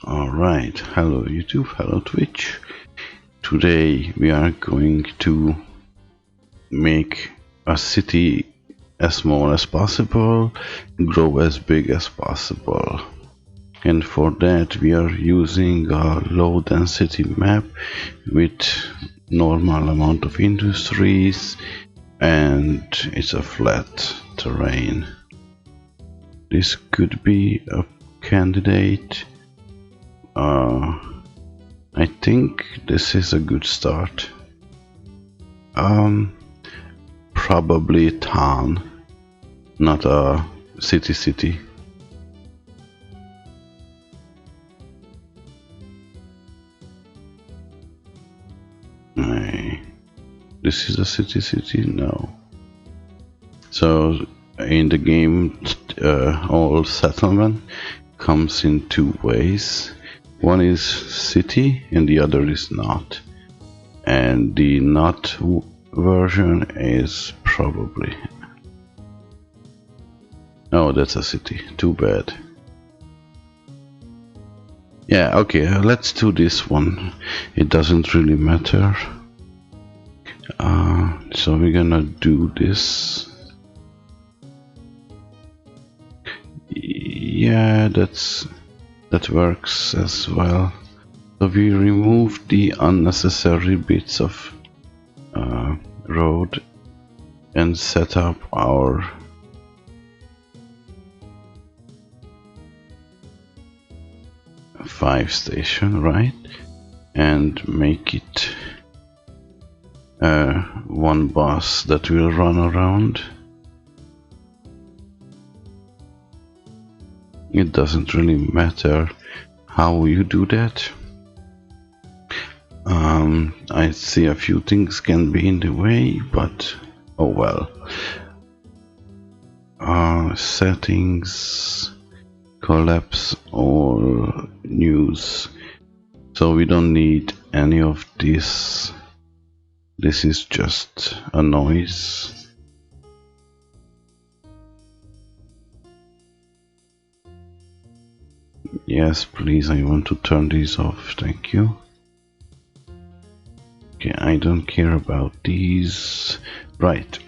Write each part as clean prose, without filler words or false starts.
Alright, hello YouTube, hello Twitch. Today we are going to make a city as small as possible, grow as big as possible. And for that we are using a low density map with normal amount of industries, and it's a flat terrain. This could be a candidate. I think this is a good start. Probably town, not a city. This is a city? No. So in the game, all settlement comes in two ways. One is city and the other is not. And the not version is probably... Oh, that's a city. Too bad. Yeah, okay, let's do this one. It doesn't really matter. So we're gonna do this. Yeah, that works as well. So we remove the unnecessary bits of road and set up our five station, right? And make it one bus that will run around. It doesn't really matter how you do that. I see a few things can be in the way, but oh well. Settings, collapse all news. So we don't need any of this. This is just a noise. Yes, please, I want to turn these off, thank you. Okay, I don't care about these. Right.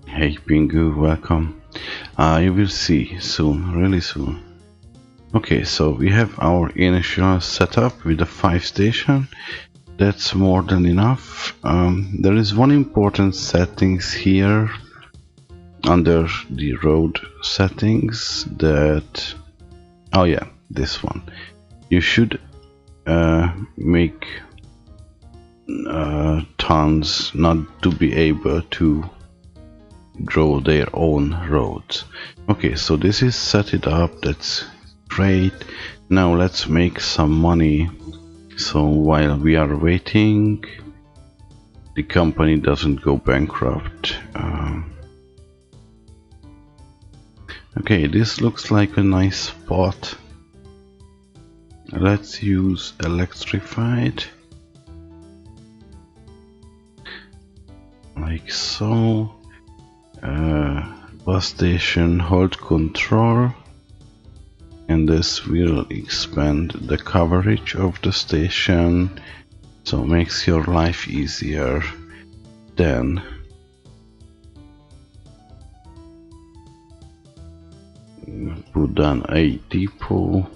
Hey Pingu, welcome. You will see soon, really soon. Okay, so we have our initial setup with the 5 station. That's more than enough. There is one important settings here under the road settings that... Oh yeah, this one. You should make towns not to be able to draw their own roads. Okay, so this is set it up, that's great. Now let's make some money. So while we are waiting, the company doesn't go bankrupt. Okay, this looks like a nice spot. Let's use electrified. Like so. Bus station, hold control. And this will expand the coverage of the station, so it makes your life easier. Then put down a depot,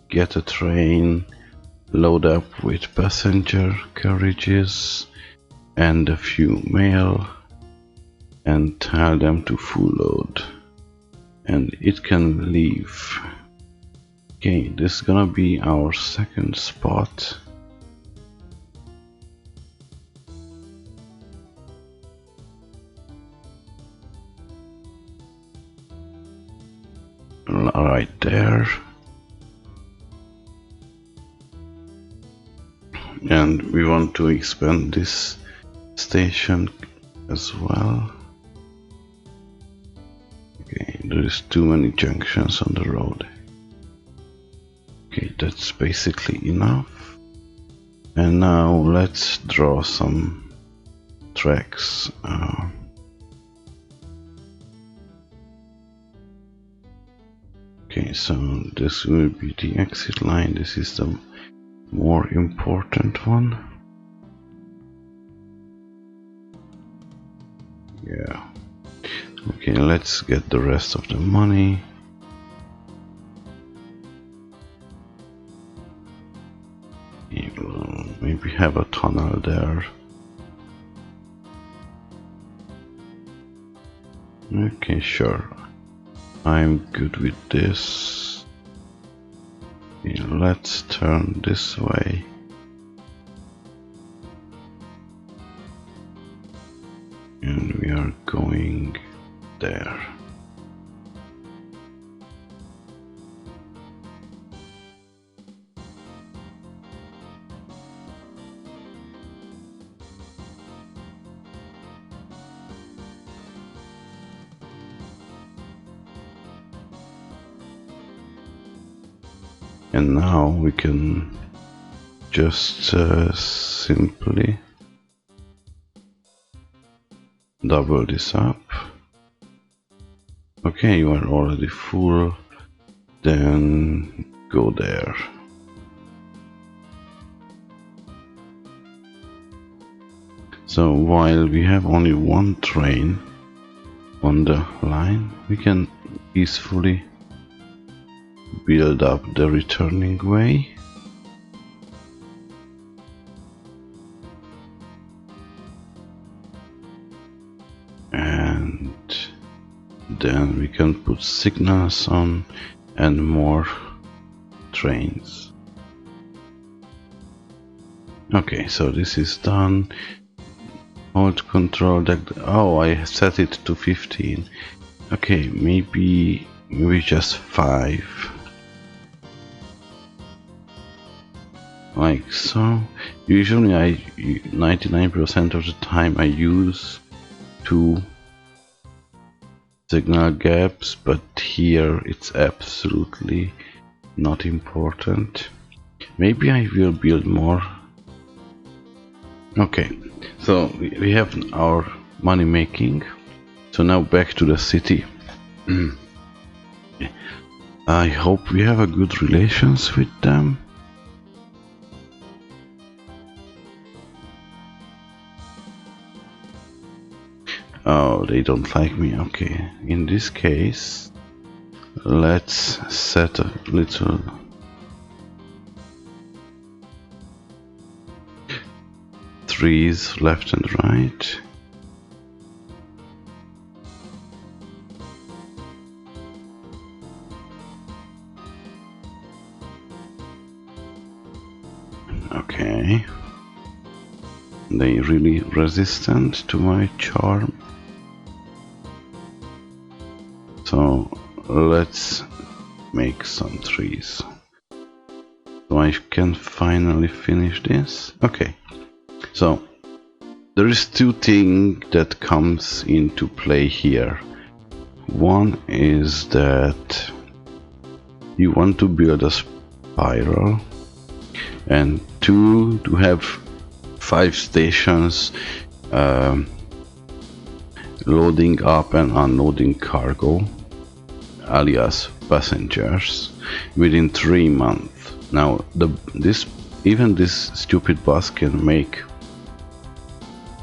get a train, load up with passenger carriages and a few mail, and tell them to full load, and it can leave. Okay, this is gonna be our second spot. Right there. And we want to expand this station as well. Okay, there is too many junctions on the road. Okay, that's basically enough. And now let's draw some tracks. Okay, so this will be the exit line. This is the more important one. Yeah. Okay, let's get the rest of the money. We'll maybe have a tunnel there. Okay, sure. I'm good with this. Okay, let's turn this way. And we are going there. And now we can just simply double this up. Okay, you are already full, then go there. So while we have only one train on the line, we can peacefully build up the returning way. And then we can put signals on and more trains. Okay, so this is done. Hold control. Oh, I set it to 15. Okay, maybe just 5. Like so. Usually 99% of the time I use 2 signal gaps, but here it's absolutely not important. Maybe I will build more. Okay, so we have our money making. So now back to the city. I hope we have a good relations with them. Oh, they don't like me. Okay, in this case, let's set a little trees left and right. Okay, they really resistant to my charm. So let's make some trees. So I can finally finish this. Okay, so there is 2 things that comes into play here. One is that you want to build a spiral, and 2 to have 5 stations loading up and unloading cargo, alias passengers, within 3 months. Now even this stupid bus can make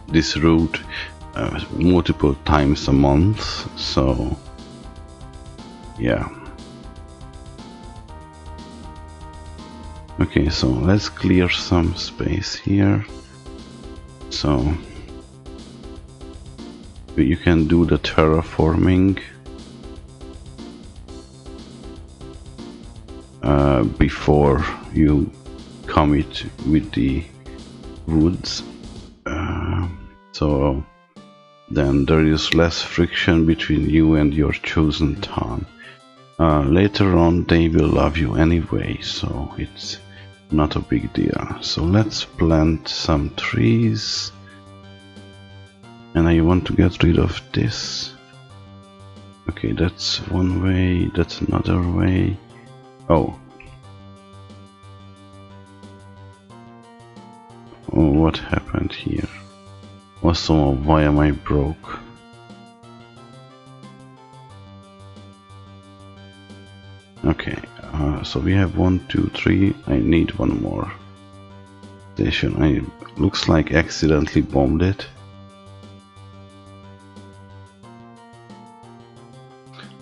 this route multiple times a month, so yeah. Okay, so let's clear some space here. So you can do the terraforming before you commit with the woods. So then there is less friction between you and your chosen town. Later on they will love you anyway, so it's not a big deal. So let's plant some trees. And I want to get rid of this. Okay, that's one way, that's another way. Oh. Oh, what happened here? Also, why am I broke? Okay, so we have 1, 2, 3. I need one more station. I looks like accidentally bombed it.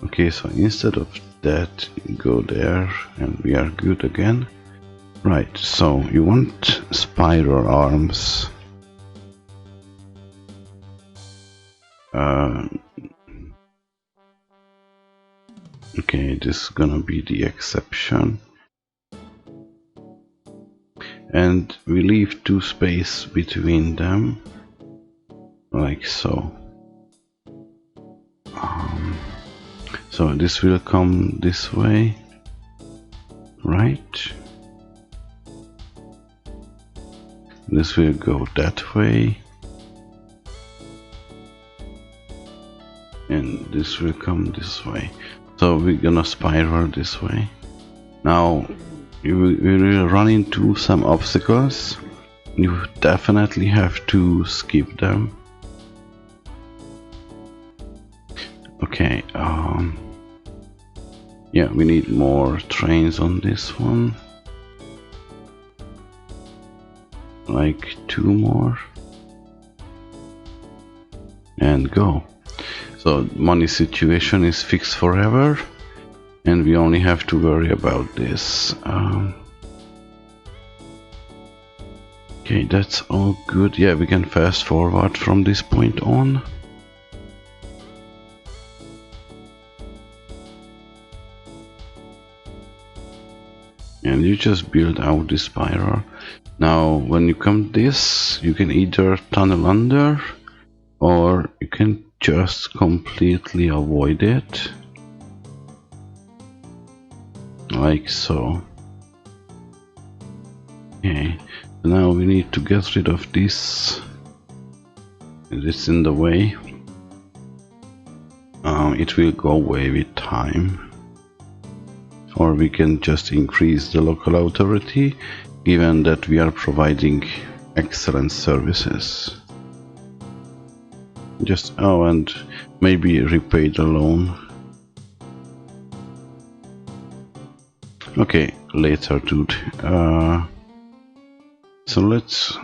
Okay, so instead of that, go there and we are good again. Right, so you want spiral arms. Okay, this is gonna be the exception. And we leave 2 space between them, like so. So this will come this way, right? This will go that way. And this will come this way. So we're gonna spiral this way. Now we will run into some obstacles. You definitely have to skip them. Okay, yeah, we need more trains on this one. Like 2 more. And go. So money situation is fixed forever. And we only have to worry about this. Okay, that's all good. Yeah, we can fast forward from this point on. And you just build out this spiral. Now, when you come this, you can either tunnel under, or you can just completely avoid it. Like so. Okay, so now we need to get rid of this. It's in the way. It will go away with time. Or we can just increase the local authority, given that we are providing excellent services. Just, oh, and maybe repay the loan. Okay, later, dude. So let's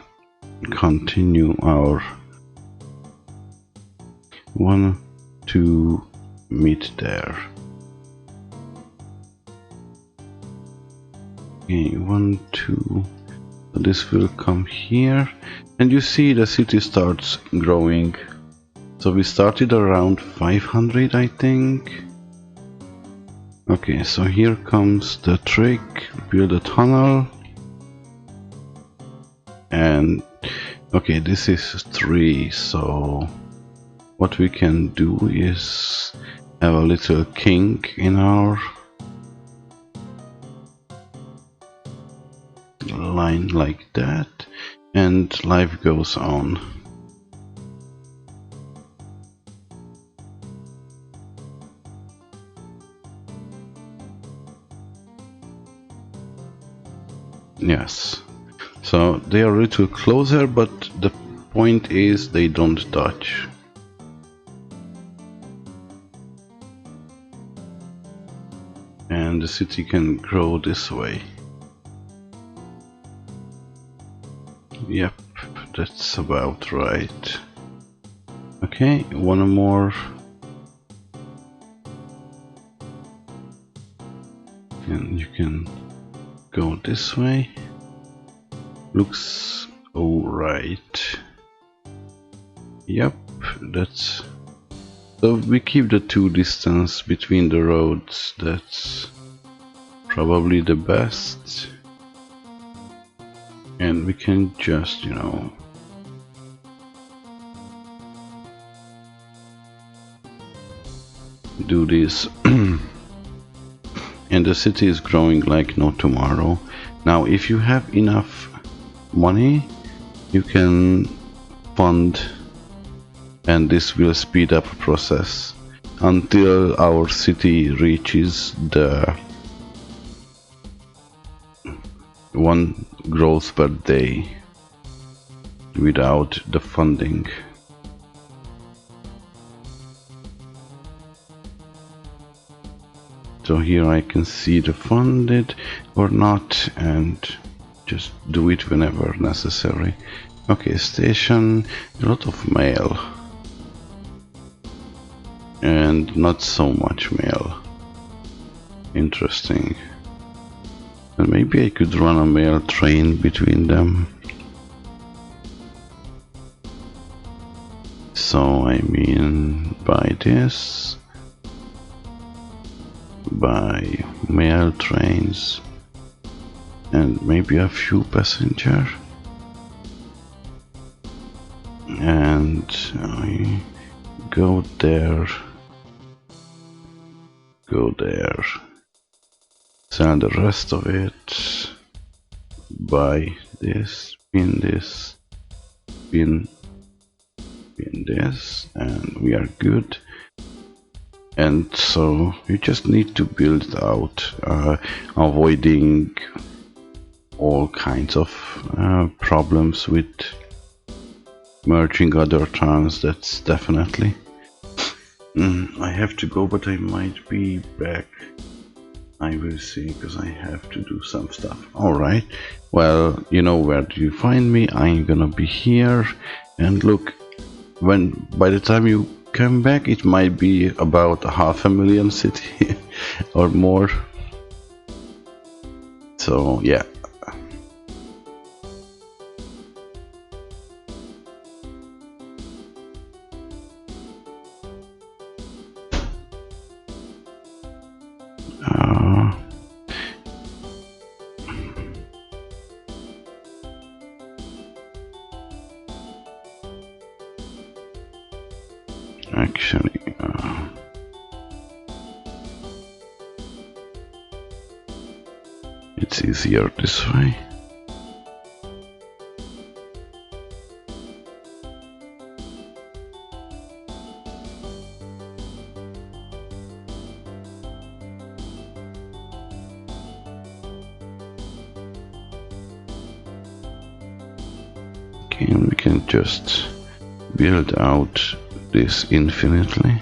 continue our 1, 2 meet there. Okay, 1, 2. So this will come here, and you see the city starts growing. So we started around 500, I think. Okay, so here comes the trick. Build a tunnel. And okay, this is 3, so what we can do is have a little kink in our line like that, and life goes on. Yes, so they are a little closer, but the point is they don't touch. And the city can grow this way. Yep, that's about right. Okay, one more. And you can go this way. Looks alright. Yep, that's... So we keep the 2 distance between the roads. That's probably the best. And we can just, you know, do this. And the city is growing like no tomorrow. Now, if you have enough money, you can fund, and this will speed up the process until our city reaches the 1 growth per day without the funding. So here I can see the funded or not and just do it whenever necessary. Okay, station, a lot of mail and not so much mail. Interesting. And maybe I could run a mail train between them. So I mean buy this, buy mail trains and maybe a few passenger, and I go there, sell the rest of it, buy this, pin this, pin this, and we are good. And so you just need to build out, avoiding all kinds of problems with merging other towns. That's definitely. I have to go, but I might be back. I will see, because I have to do some stuff. Alright, well, you know where do you find me. I'm gonna be here, and look, by the time you come back, it might be about 500,000 city or more. So yeah. Actually, it's easier this way. Okay, and we can just build out this infinitely.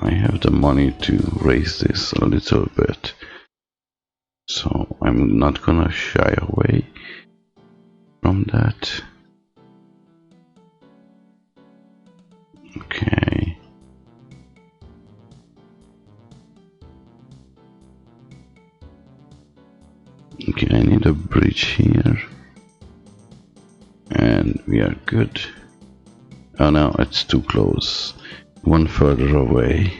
I have the money to raise this a little bit, so I'm not gonna shy away from that. Okay. Okay, I need a bridge here. And we are good. Oh no, it's too close. One further away.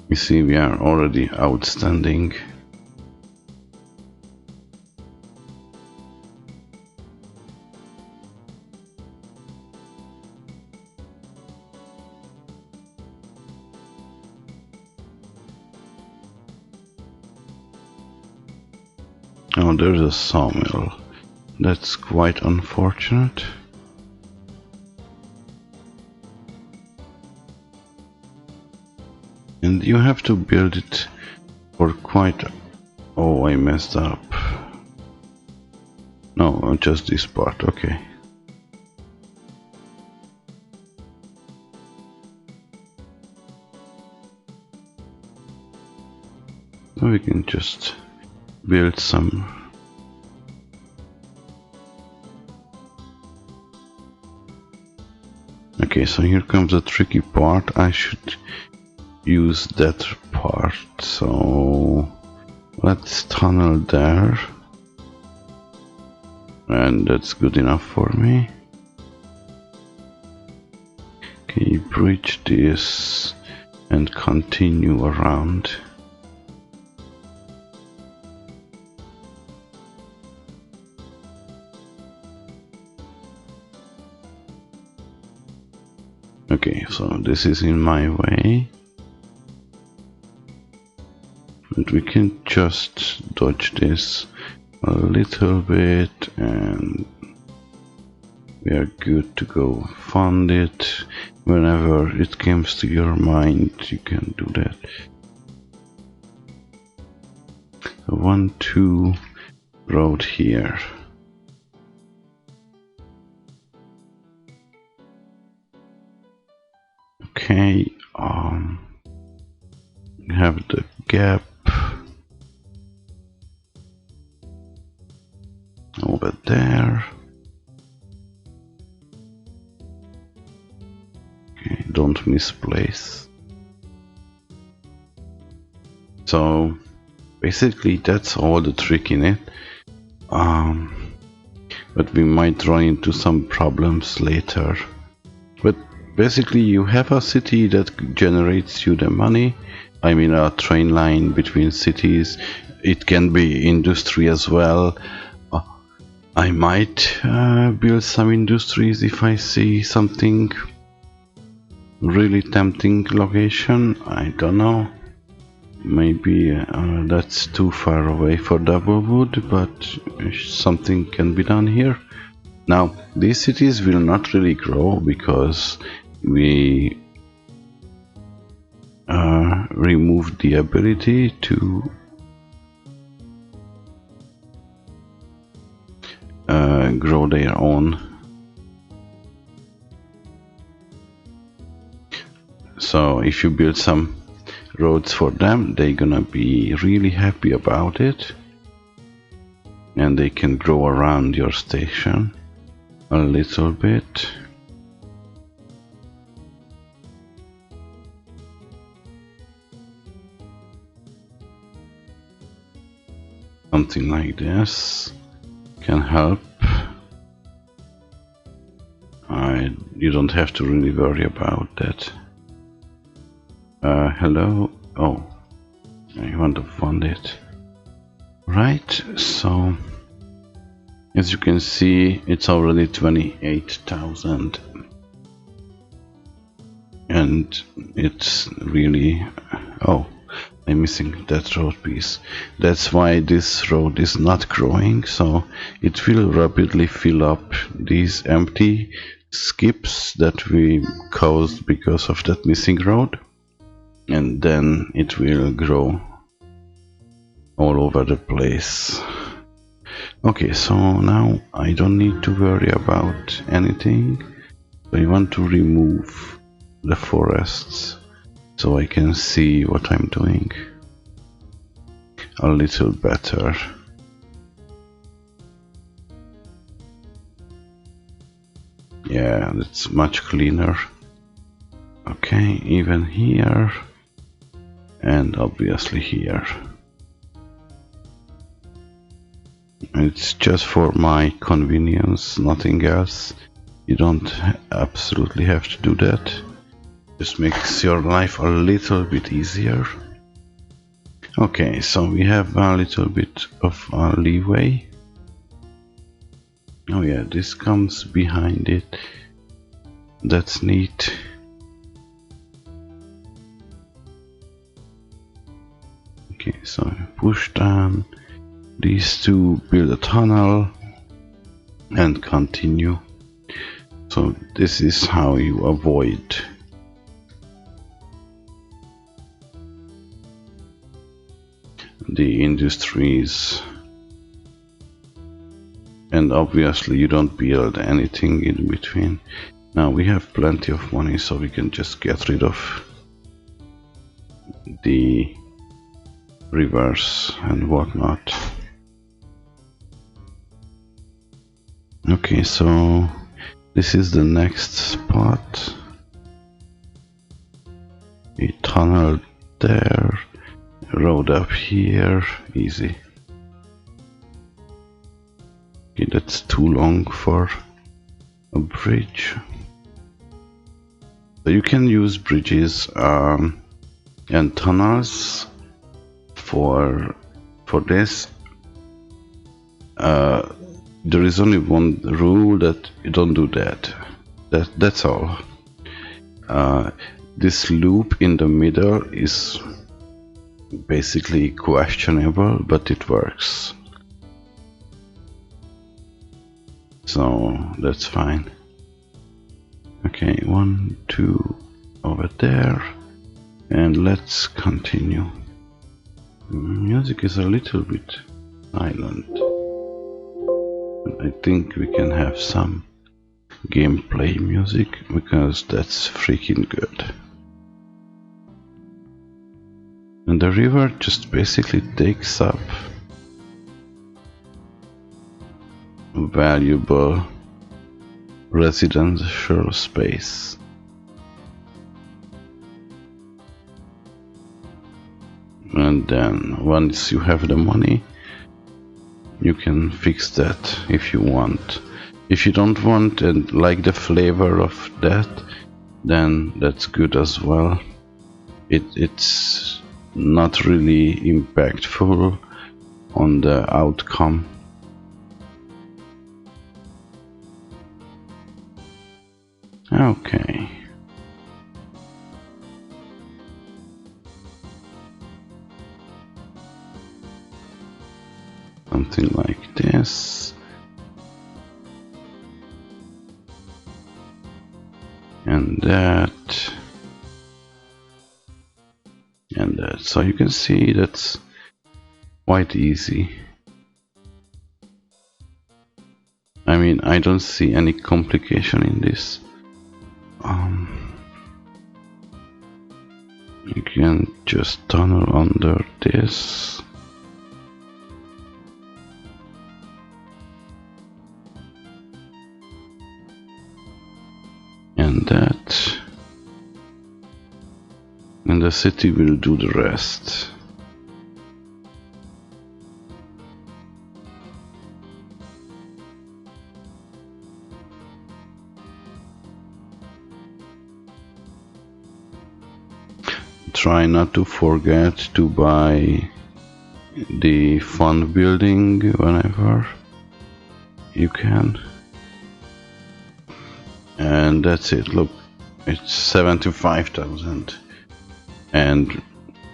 You see, we are already outstanding. Oh, there's a sawmill. That's quite unfortunate. And you have to build it for quite... Oh, I messed up. No, just this part, okay. So we can just build some... Okay, so here comes the tricky part. I should use that part, so let's tunnel there, and that's good enough for me. Okay, bridge this and continue around. Okay, so this is in my way. And we can just dodge this a little bit, and we are good to go. Fund it whenever it comes to your mind, you can do that. 1, 2 road here. Okay, we have the gap over there. Okay, don't misplace. So basically that's all the trick in it. But we might run into some problems later. But basically you have a city that generates you the money. I mean a train line between cities. It can be industry as well. I might build some industries if I see something really tempting location. I don't know. Maybe that's too far away for double wood, but something can be done here. Now, these cities will not really grow because we removed the ability to grow their own. So if you build some roads for them, they're gonna be really happy about it, and they can grow around your station a little bit. Something like this can help. You don't have to really worry about that. Hello. Oh, I want to fund it. Right, so as you can see, it's already 28,000, and it's really, oh, I'm missing that road piece. That's why this road is not growing, so it will rapidly fill up these empty skips that we caused because of that missing road, and then it will grow all over the place. Okay, so now I don't need to worry about anything. So I want to remove the forests so I can see what I'm doing a little better. Yeah, that's much cleaner. Okay, even here and obviously here. It's just for my convenience, nothing else. You don't absolutely have to do that. Just makes your life a little bit easier. Okay, so we have a little bit of a leeway. Oh yeah, this comes behind it. That's neat. Okay, so push down these two, build a tunnel and continue. So this is how you avoid the industries, and obviously you don't build anything in between. Now we have plenty of money, so we can just get rid of the rivers and whatnot. Okay, so this is the next spot. A tunnel there, road up here, easy. Okay, that's too long for a bridge. So you can use bridges and tunnels for this. There is only one rule, that you don't do that. That's all. This loop in the middle is basically questionable, but it works. So that's fine. Okay, 1, 2 over there, and let's continue. Music is a little bit silent. I think we can have some gameplay music because that's freaking good. And the river just basically takes up valuable residential space. And then once you have the money, you can fix that if you want. If you don't want and like the flavor of that, then that's good as well. It's not really impactful on the outcome. Okay. Something like this. And that. And that. So you can see that's quite easy. I mean, I don't see any complication in this. You can just tunnel under this. And that. And the city will do the rest. Try not to forget to buy the fun building whenever you can. And that's it. Look, it's 75,000. And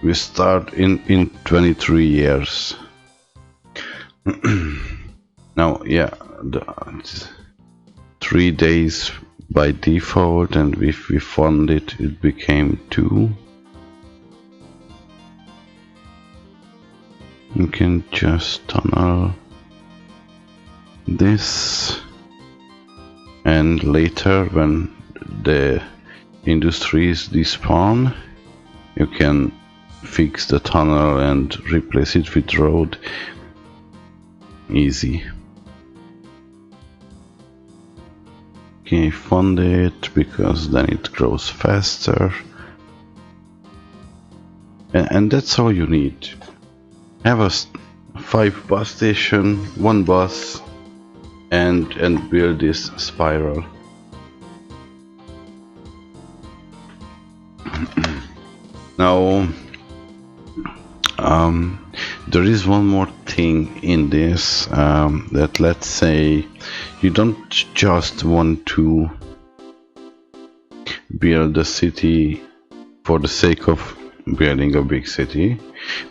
we start in 23 years. Now, yeah, 3 days by default, and if we fund it, it became 2. You can just tunnel this, and later when the industries despawn, you can fix the tunnel and replace it with road. Easy. Okay, fund it because then it grows faster. And that's all you need. Have a 5 bus station, 1 bus, and build this spiral. Now, there is one more thing in this, that let's say you don't just want to build a city for the sake of building a big city,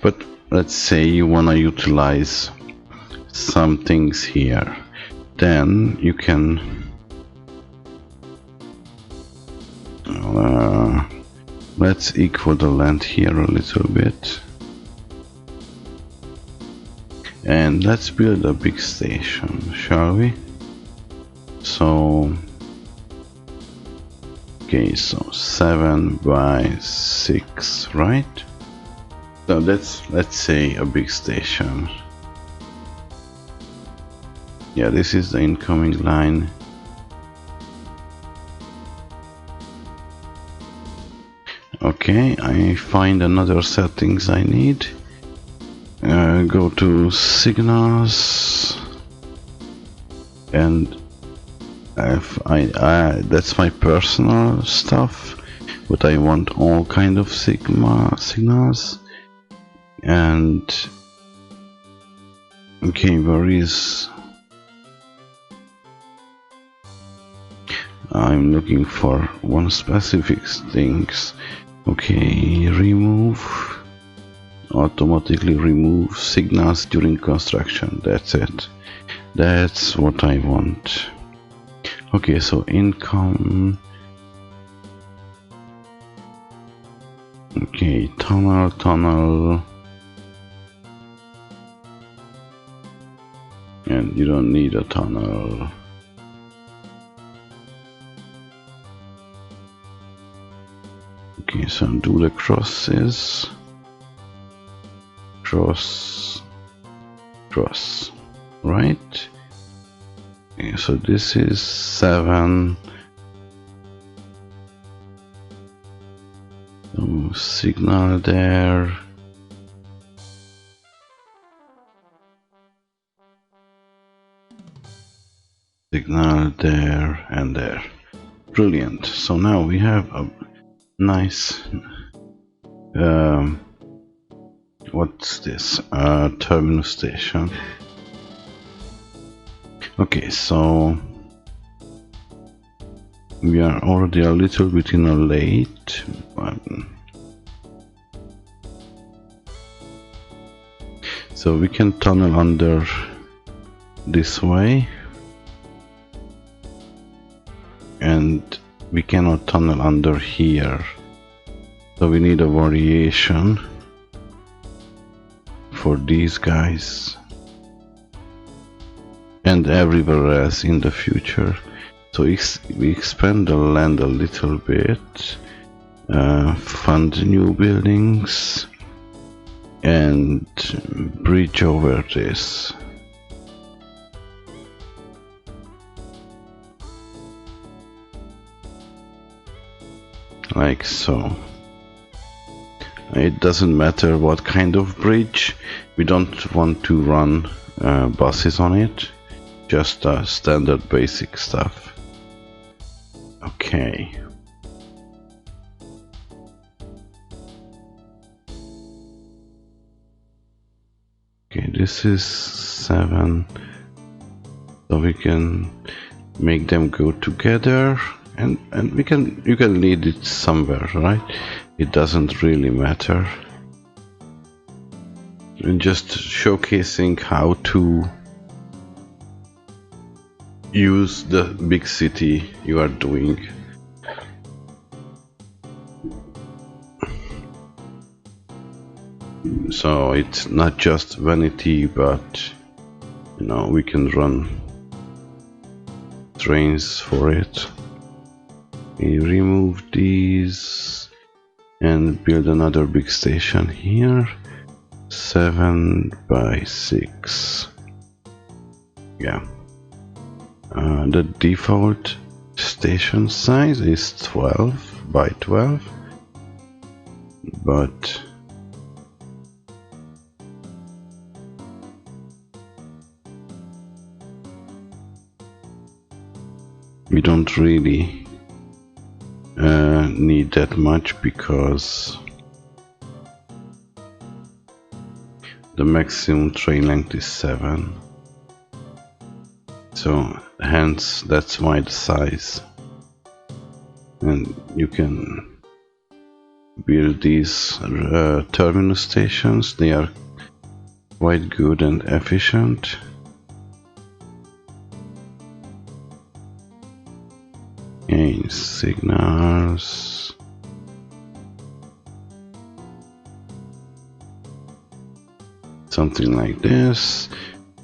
but let's say you want to utilize some things here. Then you can let's equal the land here a little bit, and let's build a big station, shall we? So okay, so 7 by 6, right? So let's say a big station. Yeah, this is the incoming line. Okay, I find another settings I need. Go to signals, and that's my personal stuff, but I want all kind of signals. And okay, where is, I'm looking for one specific things. Okay, remove, automatically remove signals during construction. That's it. That's what I want. Okay, so income. Okay, tunnel. and you don't need a tunnel. Okay, so do the crosses. Cross, cross, right? Okay, so this is 7. So signal there. Signal there and there. Brilliant. So now we have a nice what's this? Terminal station. Okay, so we are already a little bit in a late, but so we can tunnel under this way, and we cannot tunnel under here, so we need a variation for these guys and everywhere else in the future. So we expand the land a little bit, fund new buildings, and bridge over this. Like so. It doesn't matter what kind of bridge. We don't want to run buses on it, just standard basic stuff. Okay. Okay, this is 7, so we can make them go together, and you can lead it somewhere, right? It doesn't really matter. And just showcasing how to use the big city you are doing. So it's not just vanity, but you know, we can run trains for it. We remove these and build another big station here. 7 by 6. Yeah. The default station size is 12 by 12, but we don't really need that much, because the maximum train length is 7. So hence that's why the size. And you can build these terminal stations. They are quite good and efficient. Okay, signals. Something like this.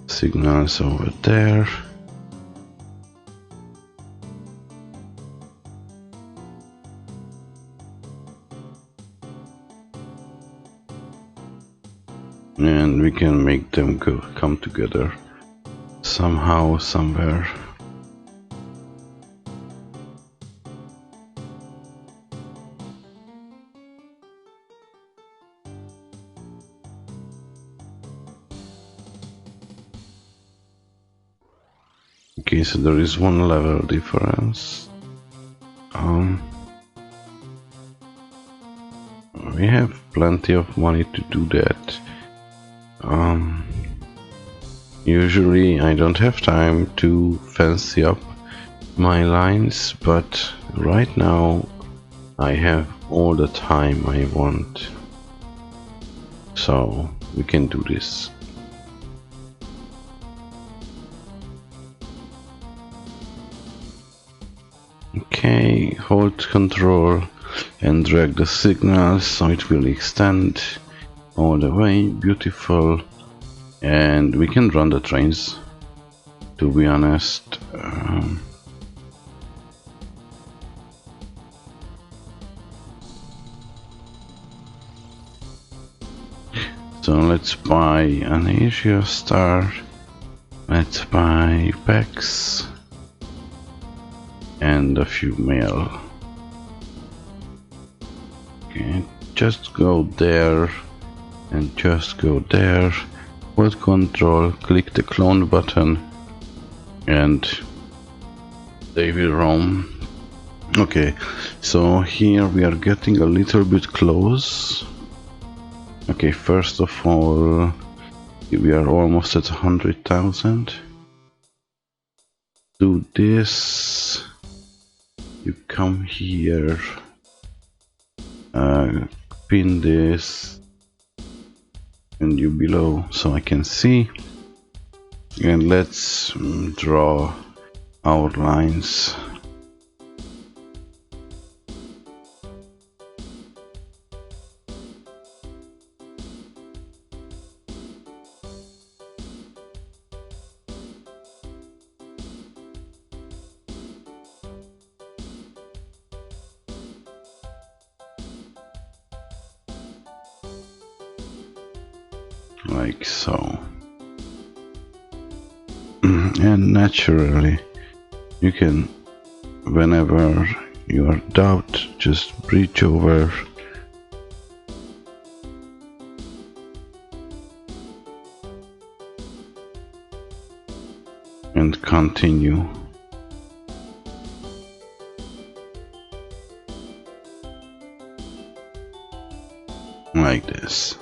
Signals over there. And we can make them come together somehow, somewhere. Okay, so there is one level difference. We have plenty of money to do that. Usually I don't have time to fancy up my lines, but right now I have all the time I want, so we can do this. Okay, hold control and drag the signals so it will extend all the way. Beautiful. And we can run the trains to be honest. So let's buy an Asia Star, let's buy packs and a few mail. Okay, just go there and just go there. Hold control, click the clone button and they will roam. Okay, so here we are getting a little bit close. Okay, first of all, we are almost at 100,000. Do this. You come here. Pin this. And you below so I can see. And let's draw our lines. Like so. And naturally, you can, whenever you are doubt, just breach over. And continue. Like this.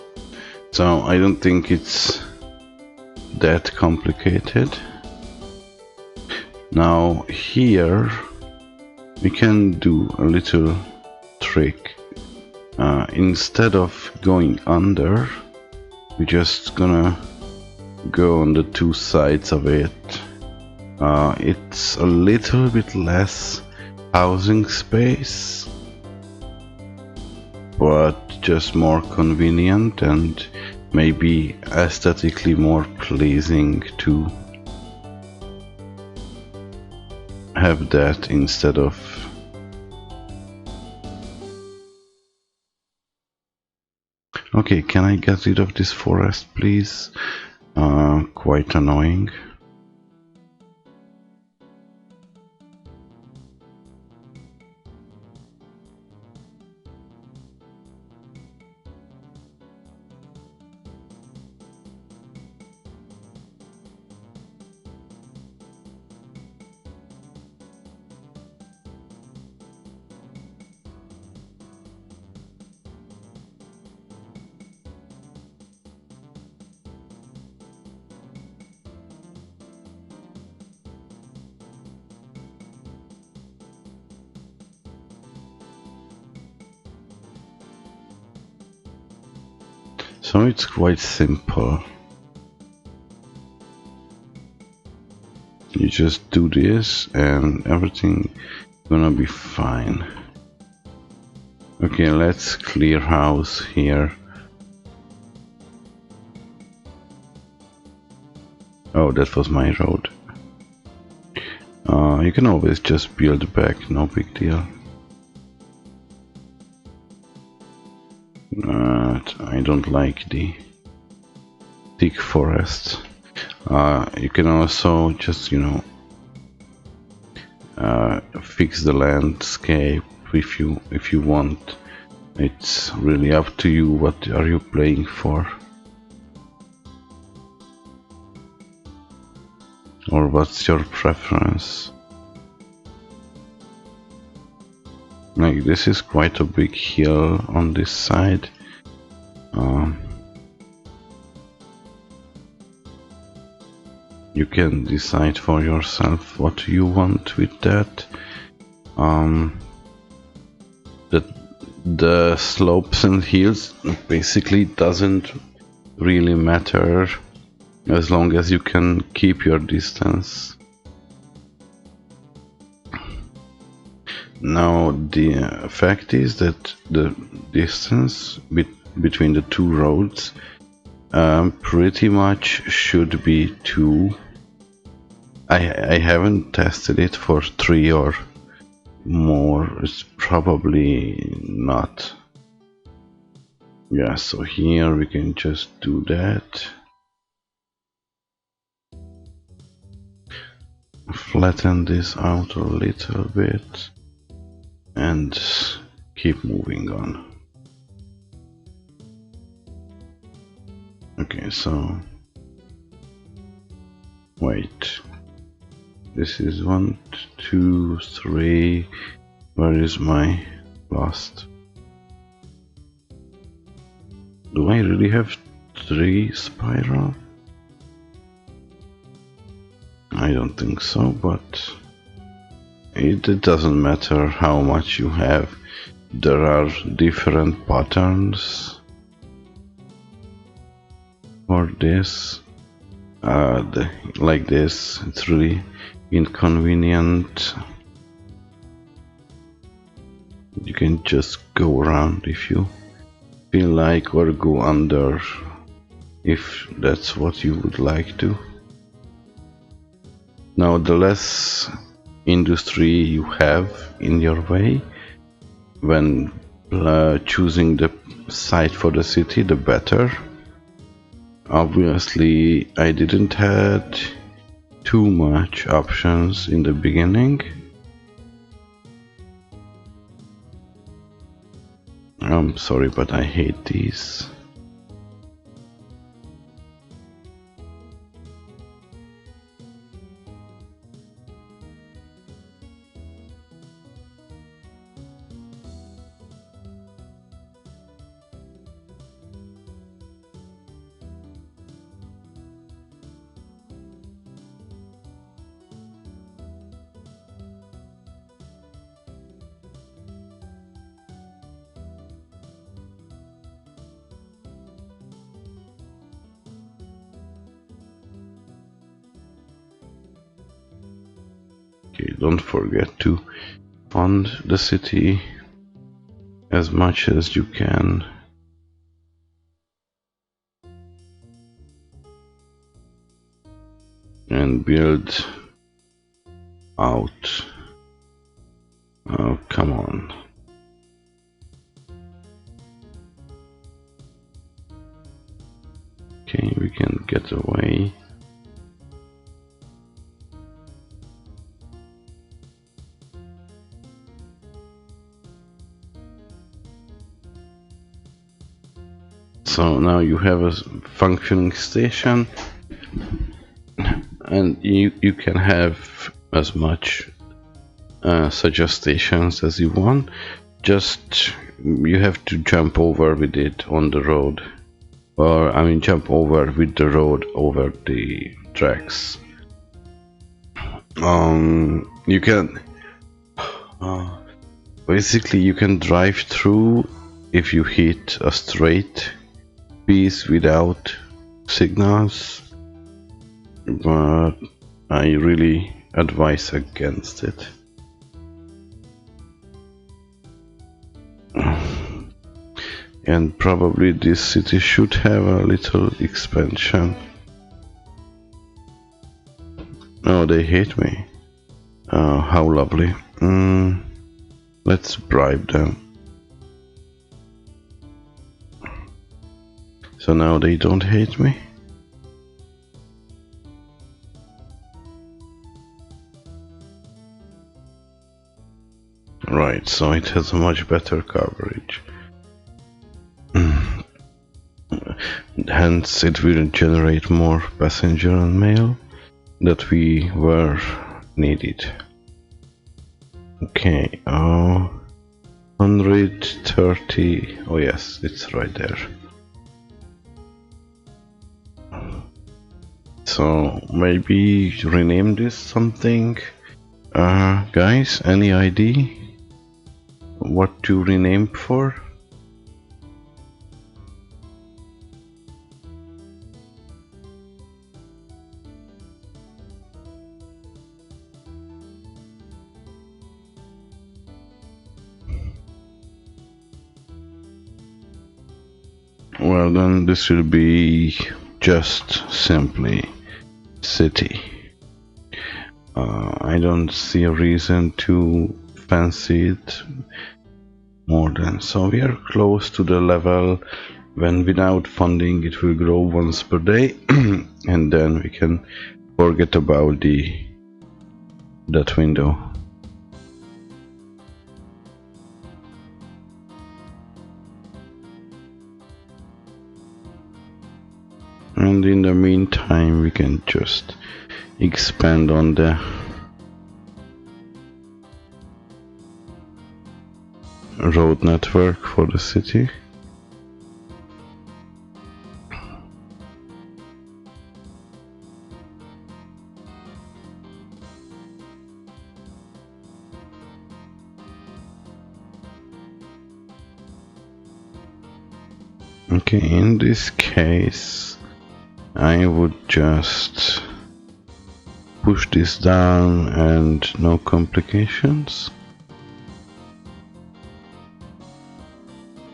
So I don't think it's that complicated. Now here we can do a little trick. Instead of going under, we're just gonna go on the two sides of it. It's a little bit less housing space, but just more convenient and maybe aesthetically more pleasing to have that instead of okay, can I get rid of this forest please? Quite annoying. So it's quite simple. You just do this and everything gonna be fine. Okay, let's clear house here. Oh, that was my road. You can always just build back, no big deal. But I don't like the thick forest. You can also just, you know, fix the landscape if you want. It's really up to you. What are you playing for? Or what's your preference? Like this is quite a big hill on this side. You can decide for yourself what you want with that. The slopes and hills basically doesn't really matter as long as you can keep your distance. Now the fact is that the distance between the two roads pretty much should be 2. I haven't tested it for 3 or more. It's probably not. Yeah, so here we can just do that. Flatten this out a little bit and keep moving on. Okay, so wait. This is 1, 2, 3. Where is my last? Do I really have 3 spiral? I don't think so, but it doesn't matter how much you have. There are different patterns for this. Like this, it's really inconvenient. You can just go around if you feel like, or go under if that's what you would like to. Now, the less industry you have in your way when choosing the site for the city, the better. Obviously, I didn't had too much options in the beginning. I'm sorry, but I hate these. Okay, don't forget to fund the city as much as you can. And build out. Oh, come on. Okay, we can get away. So now you have a functioning station, and you can have as much such a stations as you want. Just you have to jump over with it on the road, or I mean jump over with the road over the tracks. You can basically you can drive through if you hit a straight piece without signals, but I really advise against it. And probably this city should have a little expansion. Oh, they hate me. Oh, how lovely. Let's bribe them. So now they don't hate me. Right, so it has a much better coverage. Hence, it will generate more passenger and mail that we were needed. Okay, 130. Oh yes, it's right there. So maybe rename this something. Guys, any idea what to rename for? Well, then this will be just simply city. I don't see a reason to fancy it more than. So we are close to the level when without funding it will grow once per day and then we can forget about that window. And in the meantime we can just expand on the road network for the city. Okay, in this case I would just push this down and no complications.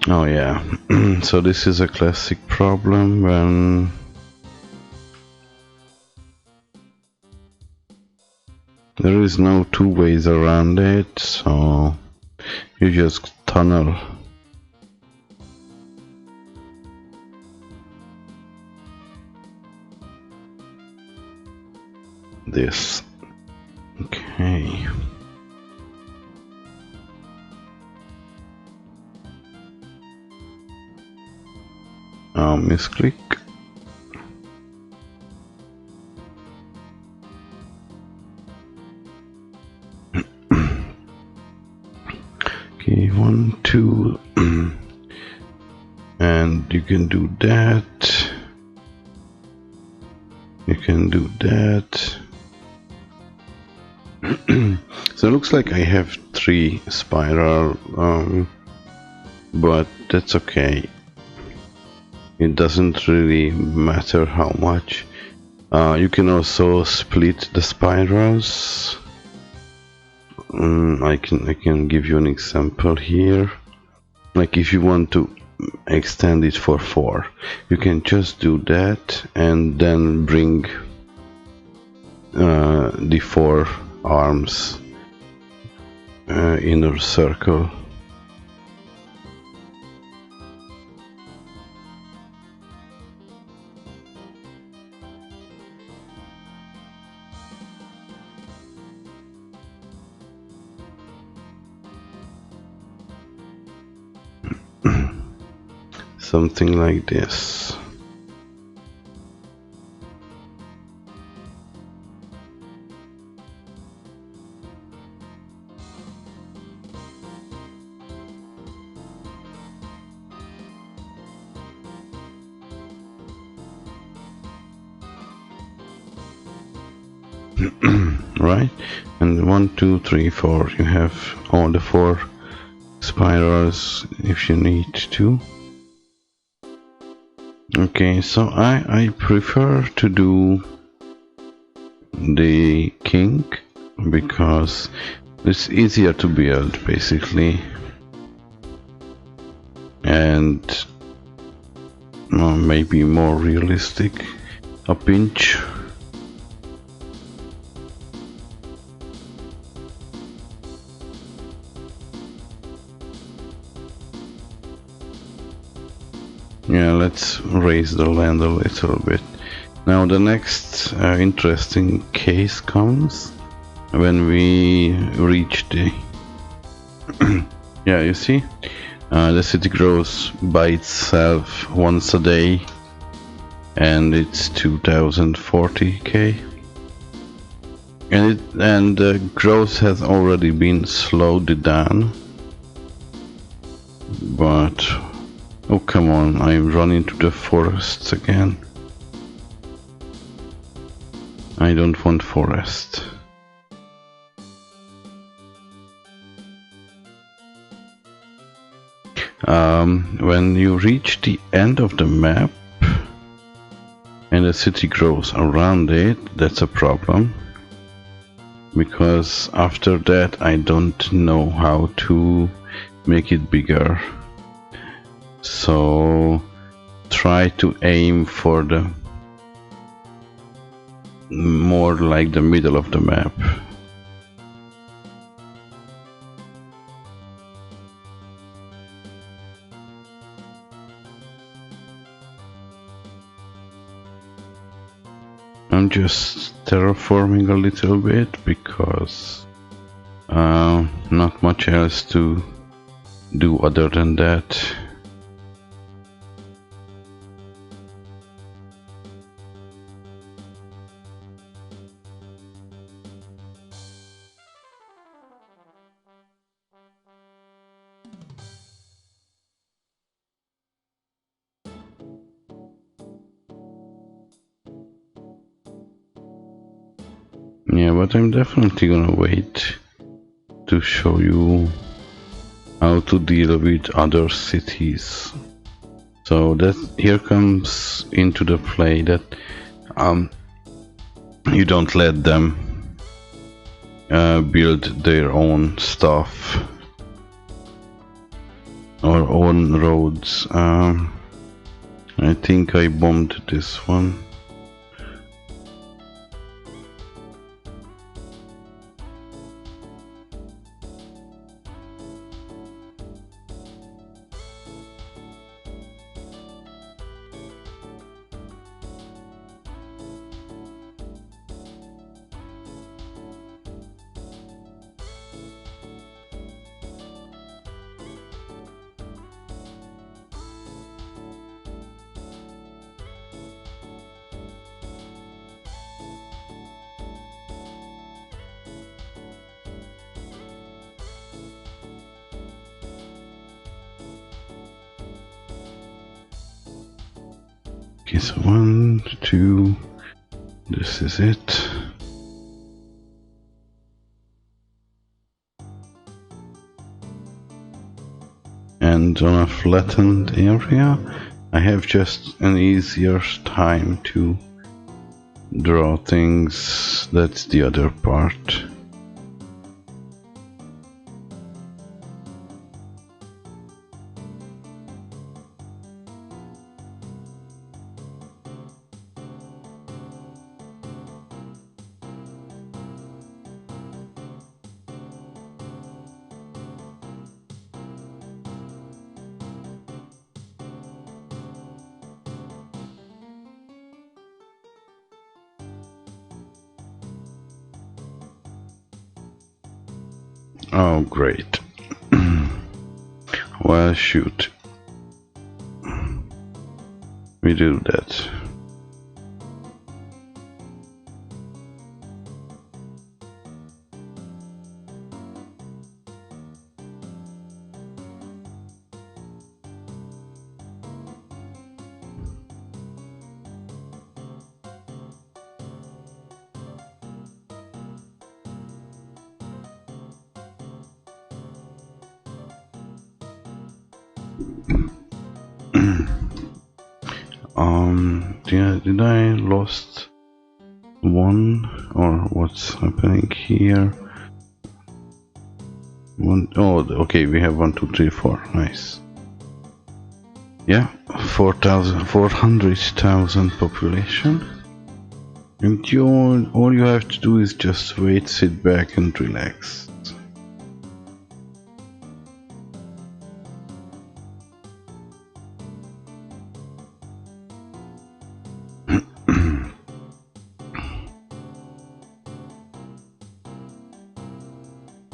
Oh yeah, so this is a classic problem when there is no two ways around it, so you just tunnel. This. Okay. Misclick. Okay, 1, 2, and you can do that. You can do that. So it looks like I have 3 spiral, but that's okay. It doesn't really matter how much. You can also split the spirals. I can give you an example here. Like if you want to extend it for 4, you can just do that and then bring the 4 arms inner circle. Something like this. Right, and 1, 2, 3, 4. You have all the 4 spirals if you need to. Okay, so I prefer to do the king because it's easier to build basically, and maybe more realistic a pinch. Yeah, let's raise the land a little bit. Now the next interesting case comes when we reach the yeah, you see, the city grows by itself once a day and it's 2040k, and the growth has already been slowed down, but oh come on, I'm running to the forests again. I don't want forest. When you reach the end of the map and the city grows around it, that's a problem, because after that I don't know how to make it bigger. So try to aim for the more like the middle of the map. I'm just terraforming a little bit because not much else to do other than that. Yeah, but I'm definitely gonna wait to show you how to deal with other cities. So that here comes into the play that you don't let them build their own stuff or own roads. I think I bombed this one. Okay, so 1, 2, this is it. And on a flattened area, I have just an easier time to draw things. That's the other part. Oh, great. Well, shoot. We do that. Did I lost one, or what's happening here? One, oh, okay, we have 1, 2, 3, 4. Nice. Yeah, 400,000 population. And all you have to do is just wait, sit back and relax.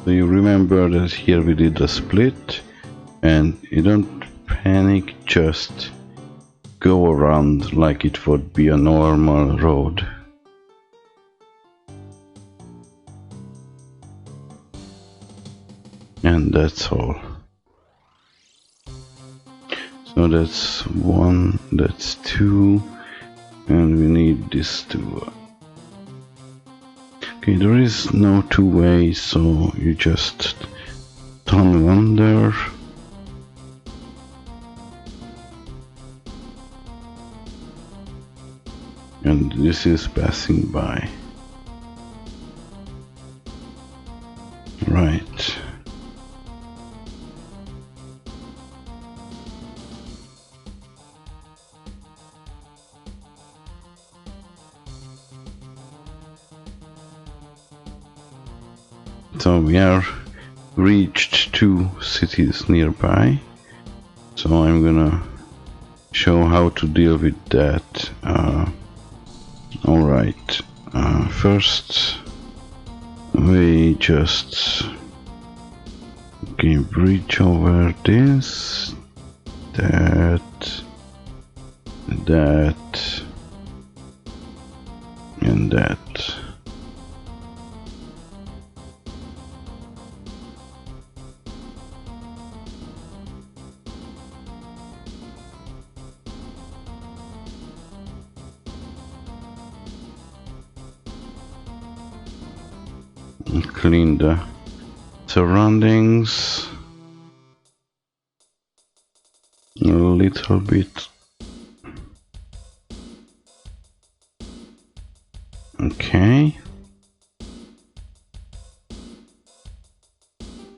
So you remember that here we did a split, and you don't panic, just go around like it would be a normal road. And that's all. So that's 1, that's 2, and we need this 2. Okay, there is no 2 ways, so you just tunnel under. And this is passing by. Right. So we are reached 2 cities nearby. So I'm gonna show how to deal with that. Alright, first we just bridge over this, that, and that. And clean the surroundings a little bit. Okay.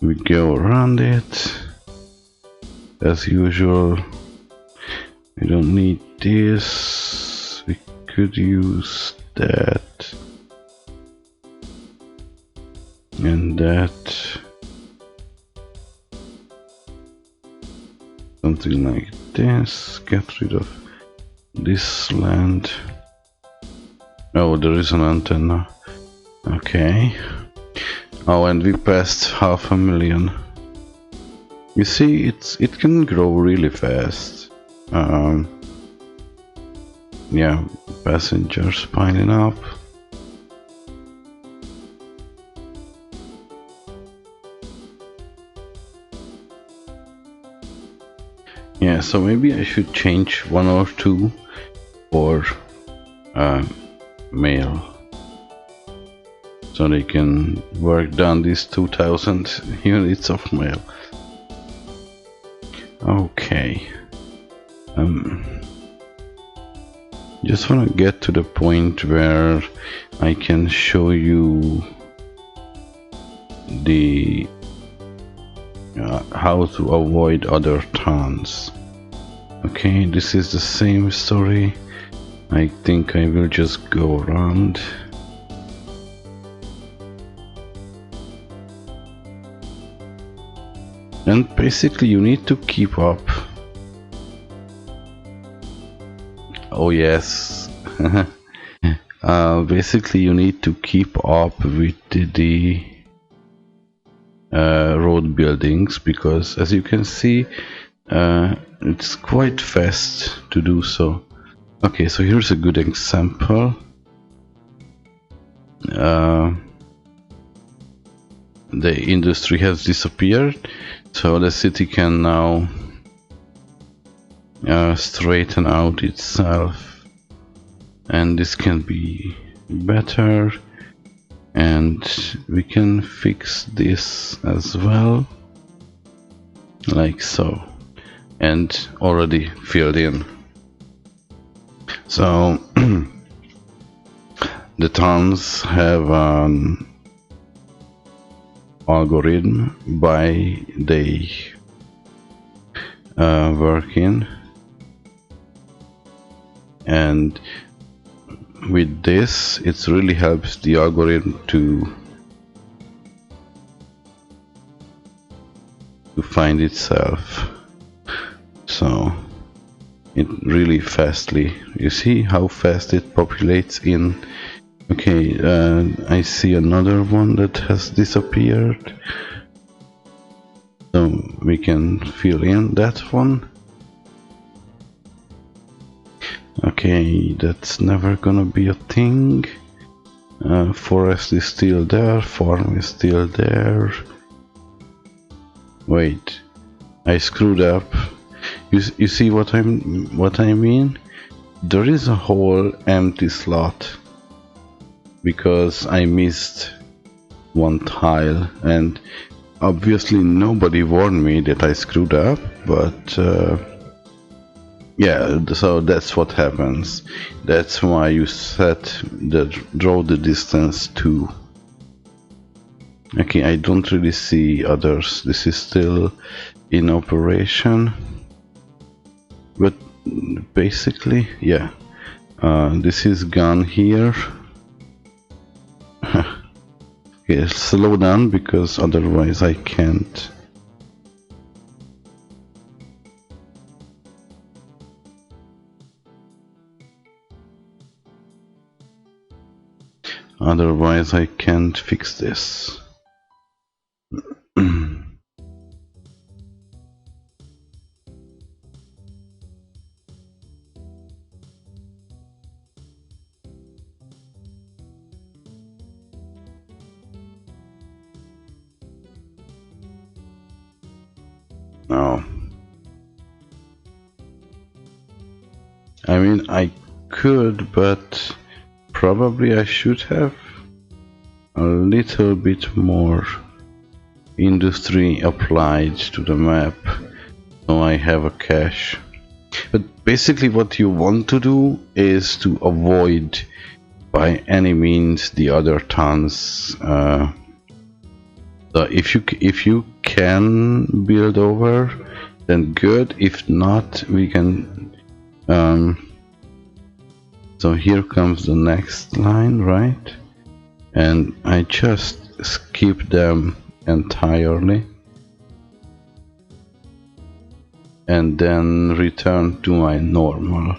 We go around it as usual. We don't need this. We could use that and that. Something like this. Get rid of this land. Oh, there is an antenna. Okay. Oh, and we passed 500,000. You see, it can grow really fast. Yeah, passengers piling up. Yeah, so maybe I should change 1 or 2 for mail, so they can work down these 2000 units of mail. Okay. Just want to get to the point where I can show you the how to avoid other towns. Okay, this is the same story. I think I will just go around. And basically you need to keep up. Oh yes. Basically you need to keep up with the road buildings, because as you can see it's quite fast to do so. Okay, so here's a good example. The industry has disappeared, so the city can now straighten out itself, and this can be better, and we can fix this as well, like so, and already filled in. So the towns have an algorithm by they work in, and with this it really helps the algorithm to find itself. So it really fastly, you see how fast it populates in. Okay, I see another one that has disappeared, so we can fill in that one. Okay, that's never gonna be a thing. Forest is still there, farm is still there. Wait, I screwed up. You see what I mean? There is a whole empty slot because I missed one tile, and obviously nobody warned me that I screwed up, but yeah, so that's what happens. That's why you draw the distance to. Okay, I don't really see others. This is still in operation, but basically, yeah, this is gone here. Okay, slow down because otherwise I can't. Otherwise I can't fix this. No. I mean, I could, but probably I should have a little bit more industry applied to the map, so I have a cache. But basically what you want to do is to avoid by any means the other tons. So if you can build over, then good. If not, we can. So here comes the next line, right? And I just skip them entirely, and then return to my normal.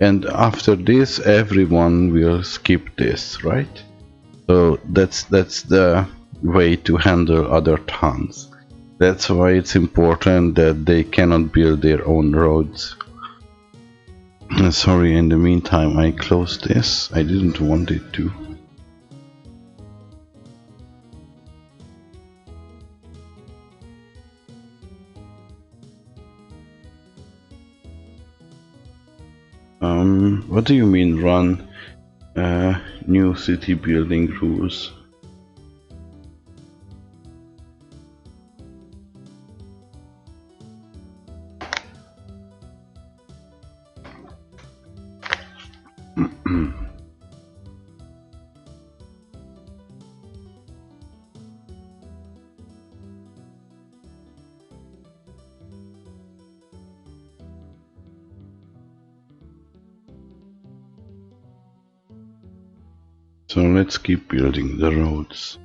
And after this, everyone will skip this, right? So that's the way to handle other towns. That's why it's important that they cannot build their own roads. Sorry, in the meantime I closed this. I didn't want it to. What do you mean run new city building rules? So let's keep building the roads.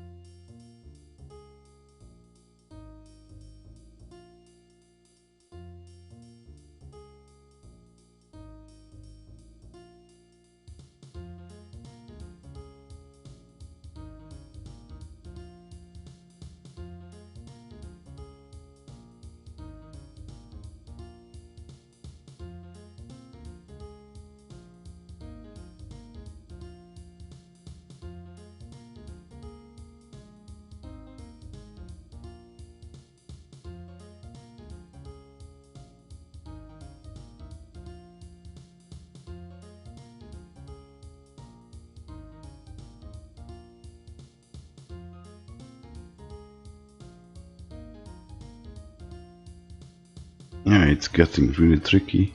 Yeah, it's getting really tricky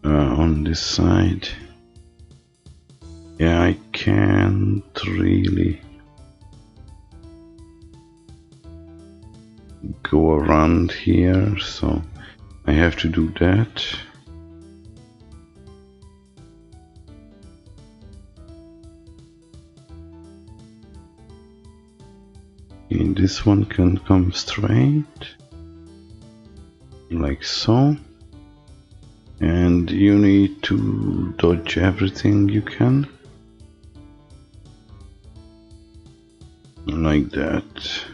on this side. Yeah, I can't really go around here, so I have to do that. And this one can come straight, like so. And you need to dodge everything you can. Like that.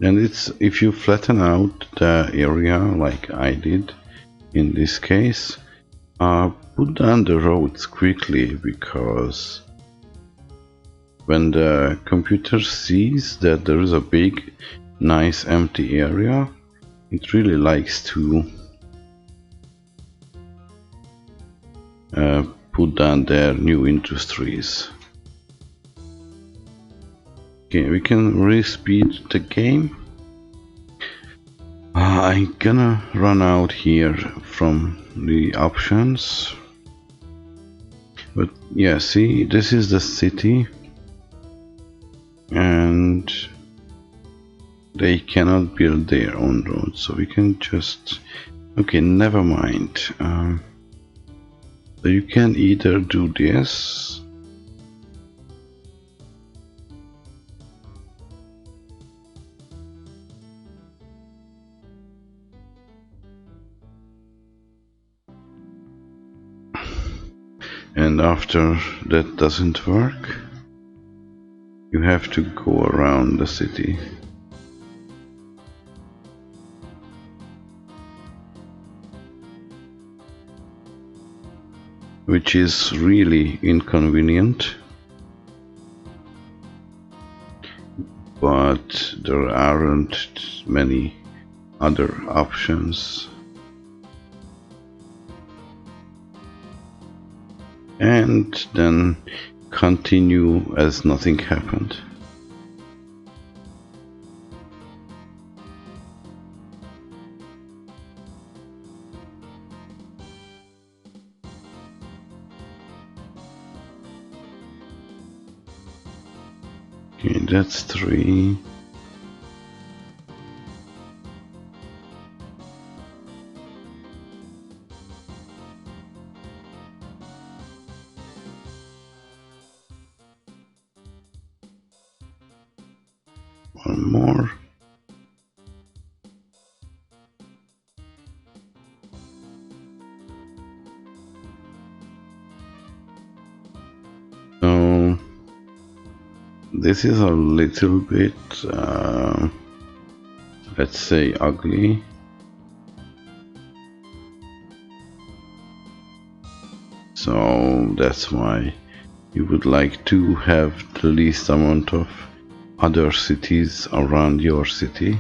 And it's, if you flatten out the area like I did in this case, put down the roads quickly, because when the computer sees that there is a big, nice empty area, it really likes to put down their new industries. Okay, we can re-speed the game. I'm gonna run out here from the options. But yeah, see, this is the city. And they cannot build their own roads, so we can just... Okay, never mind. So you can either do this, and after that doesn't work, you have to go around the city. Which is really inconvenient, but there aren't many other options. And then continue as nothing happened. Okay, that's 3. One more. So this is a little bit, let's say, ugly. So that's why you would like to have the least amount of other cities around your city.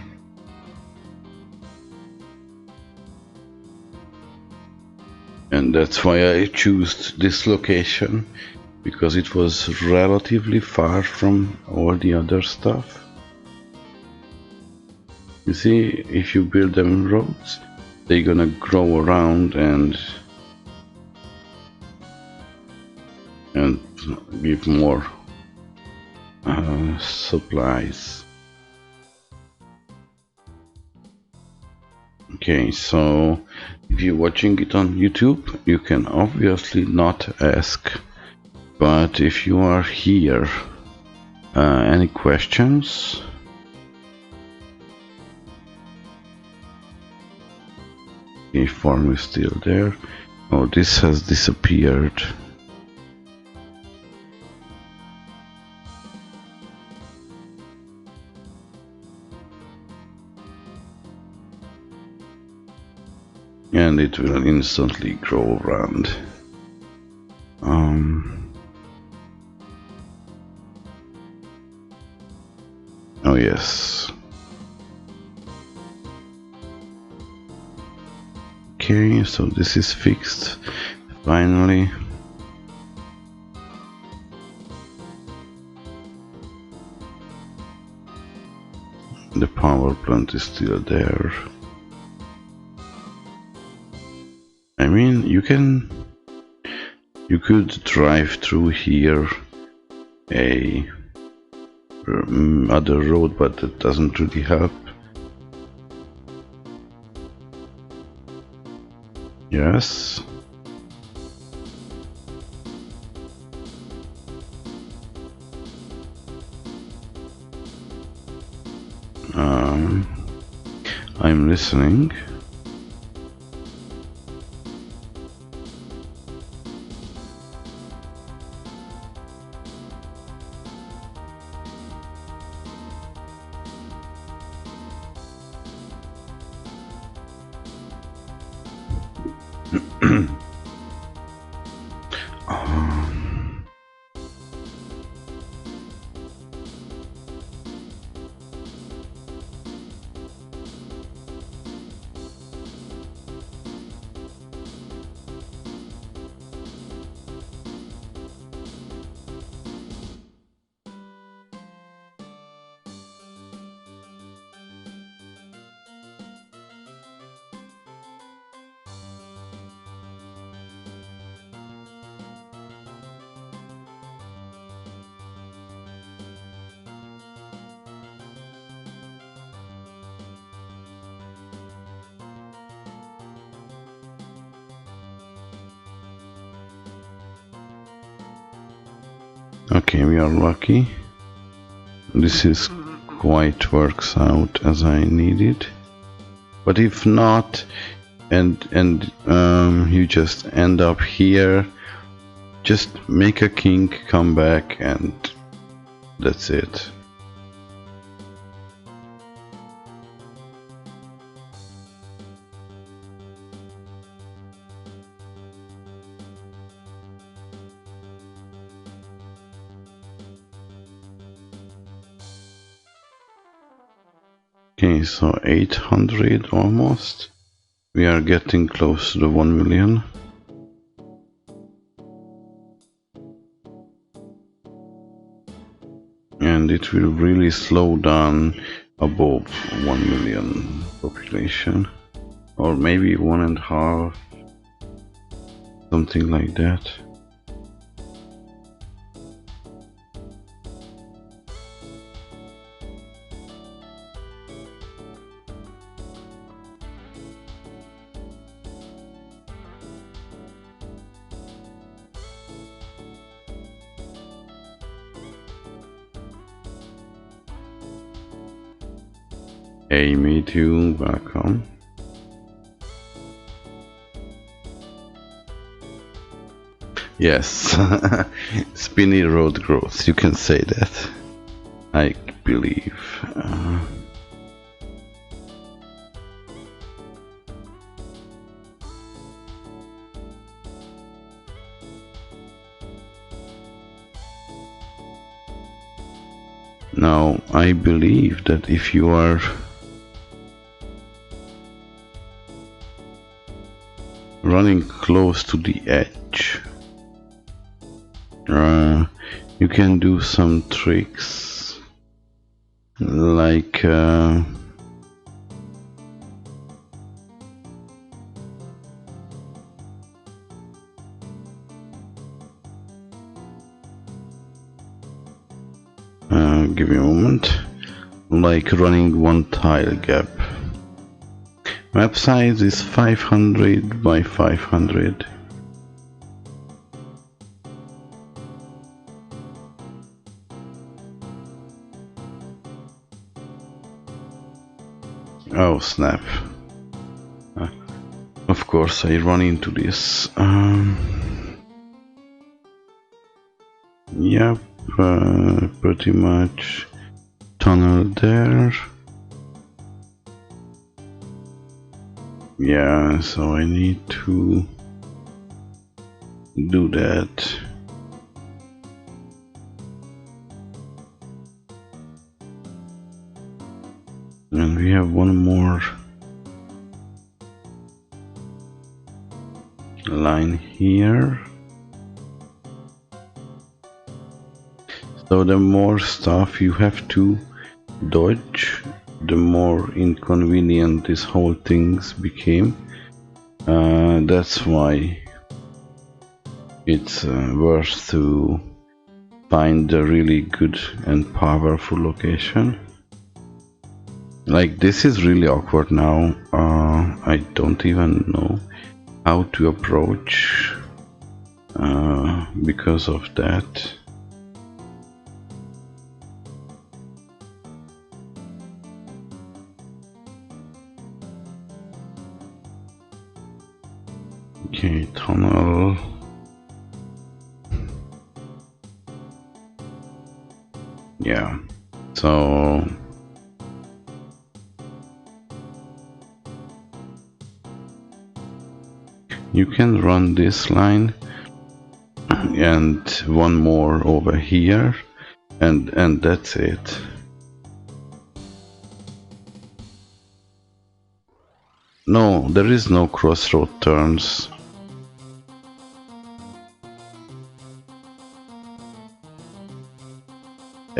And that's why I chose this location, because it was relatively far from all the other stuff. You see, if you build them roads, they're gonna grow around and give more supplies. Okay, so if you're watching it on YouTube, you can obviously not ask, but if you are here, any questions? Okay, farm is still there. Oh, this has disappeared. And it will instantly grow around. Oh yes. Okay, so this is fixed. Finally. The power plant is still there. I mean, you could drive through here a other road, but that doesn't really help. Yes. I'm listening. Okay, we are lucky. This is quite works out as I needed. But if not, and you just end up here, just make a king come back and that's it. Okay, so 800 almost. We are getting close to the 1 million. And it will really slow down above 1 million population. Or maybe 1.5, something like that. Hey, me too, welcome. Yes, spinny road growth, you can say that. I believe. Now, I believe that if you are running close to the edge, you can do some tricks like give me a moment, like running one tile gap. Map size is 500 by 500. Oh snap. Of course I run into this. Yep, pretty much tunnel there. Yeah, so I need to do that. And we have one more line here. So the more stuff you have to dodge, the more inconvenient this whole things became. That's why it's worth to find a really good and powerful location. Like, this is really awkward now. I don't even know how to approach because of that. Okay, tunnel. Yeah, so you can run this line and one more over here, and that's it. No, there is no crossroad turns.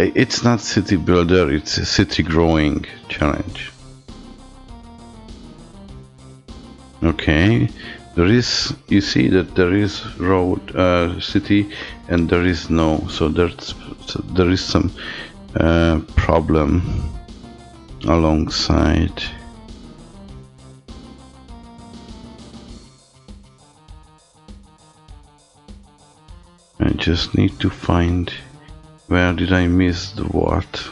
It's not city builder, it's a city growing challenge. Okay, there is, you see that there is road, city, and there is no, so there is some problem alongside. I just need to find Where did I miss the what?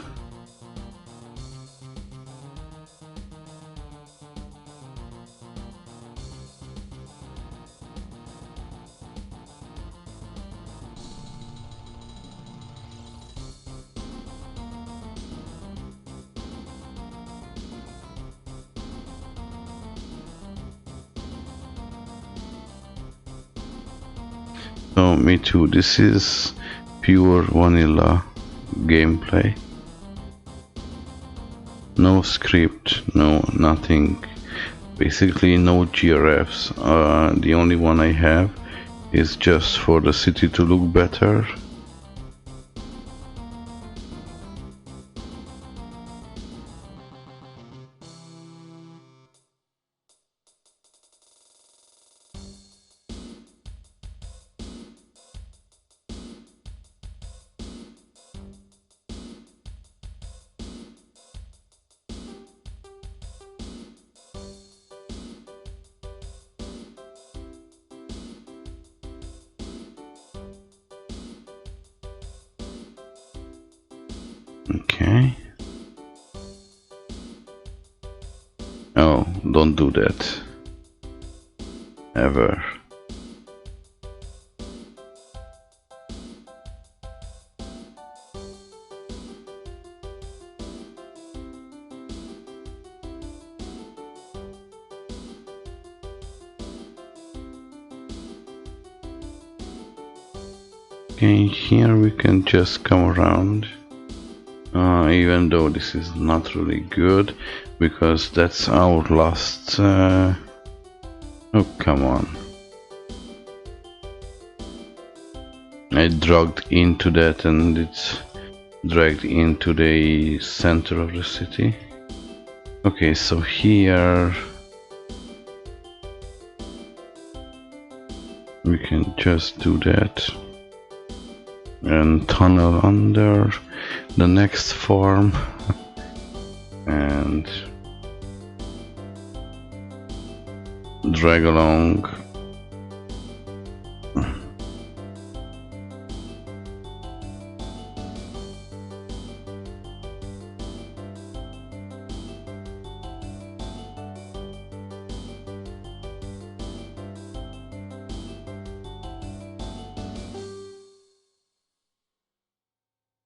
Oh, me too. This is pure vanilla gameplay. No script, no nothing. Basically no GRFs. The only one I have is just for the city to look better. Okay. Oh, don't do that. Ever. Okay, here we can just come around. Even though this is not really good, because that's our last... Oh, come on. I dragged into that and it's dragged into the center of the city. Okay, so here we can just do that and tunnel under the next farm and drag along.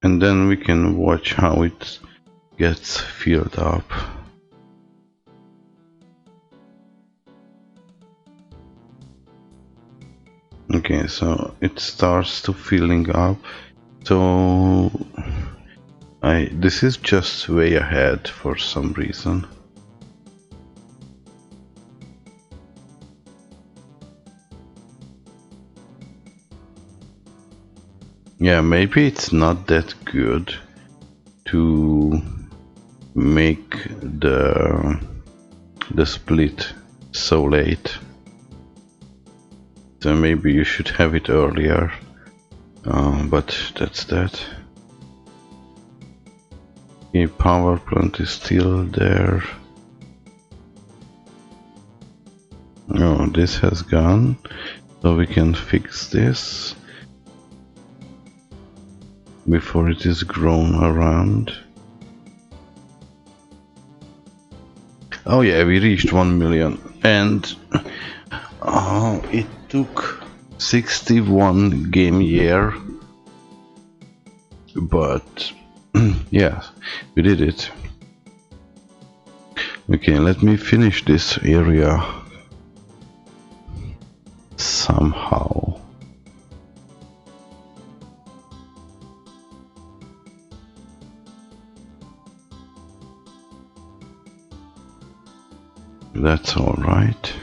And then we can watch how it gets filled up. Okay, so it starts to filling up. So this is just way ahead for some reason. Yeah, maybe it's not that good to make the split so late. So maybe you should have it earlier. But that's that. The power plant is still there. Oh, this has gone. So we can fix this before it is grown around. Oh yeah, we reached 1 million, and it took 61 game year, but yeah, we did it. Okay, let me finish this area somehow. That's all right.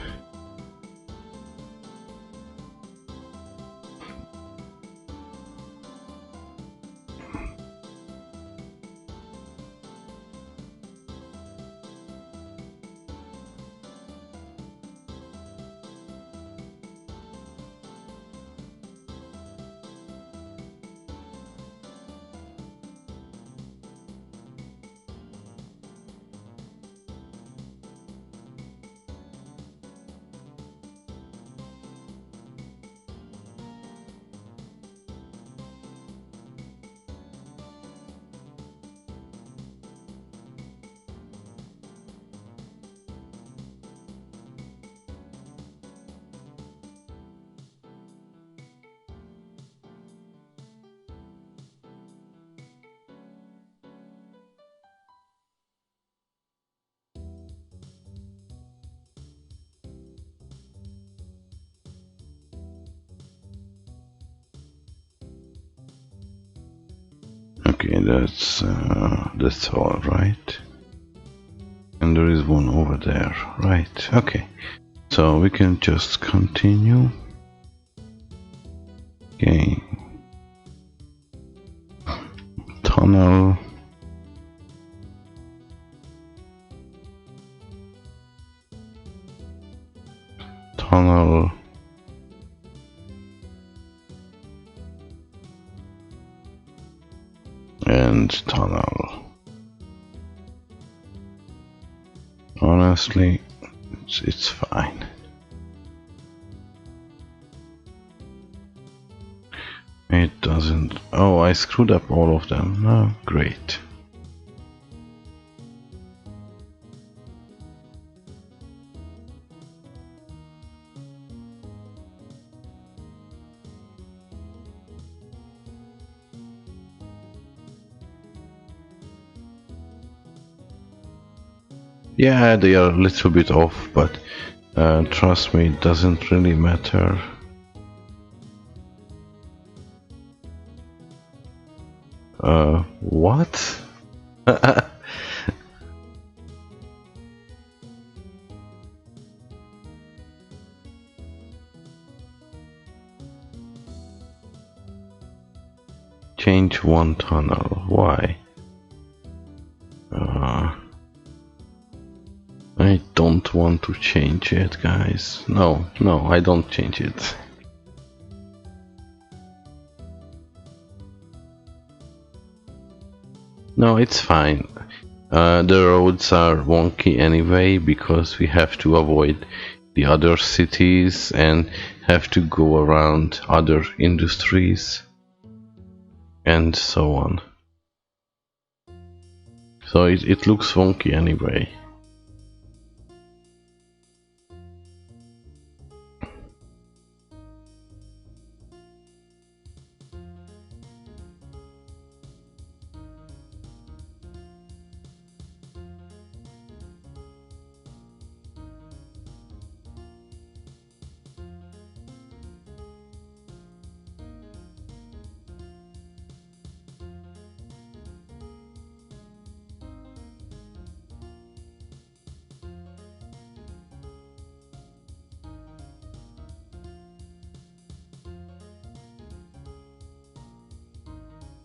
Okay, that's all right. And there is one over there, right? Okay, so we can just continue. Okay, tunnel. Tunnel. And tunnel. Honestly, it's fine. It doesn't. Oh, I screwed up all of them. Oh, great. Yeah, they are a little bit off, but trust me, it doesn't really matter. What? Change one tunnel. Why? I don't want to change it, guys. No, I don't change it. No, it's fine. The roads are wonky anyway because we have to avoid the other cities and have to go around other industries and so on. So it looks wonky anyway.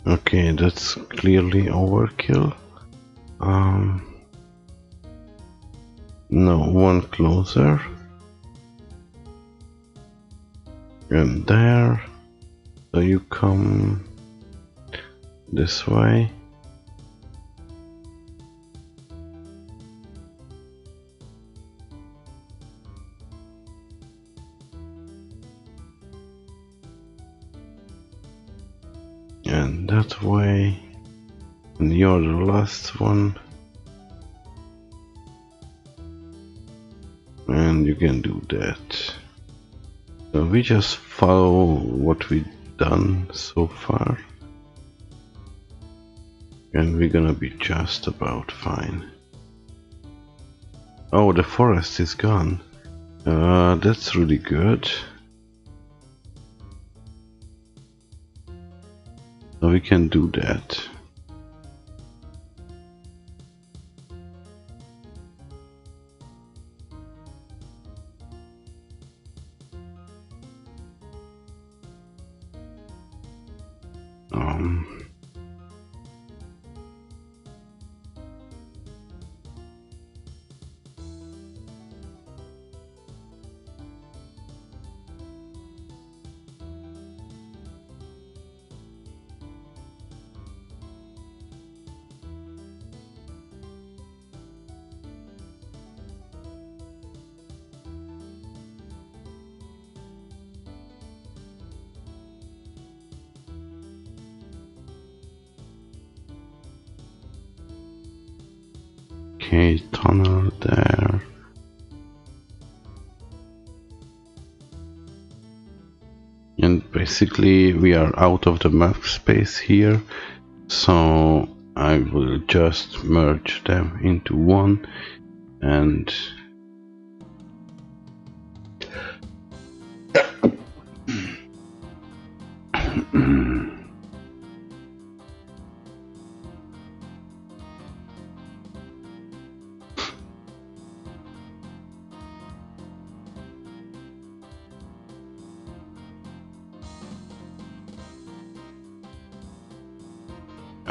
Okay, that's clearly overkill. No, one closer. And there. So you come this way. And that way. And you're the last one. And you can do that. So we just follow what we've done so far. And we're gonna be just about fine. Oh, the forest is gone. That's really good. So we can do that. Okay, tunnel there. And basically we are out of the map space here, so I will just merge them into one and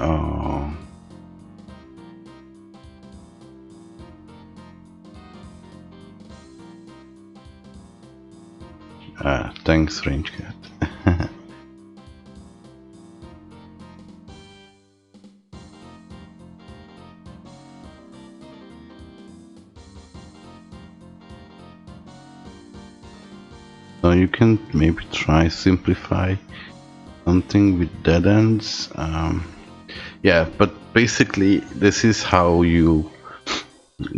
Oh. Thanks, Range Cat. So you can maybe try simplify something with dead ends. Yeah, but basically this is how you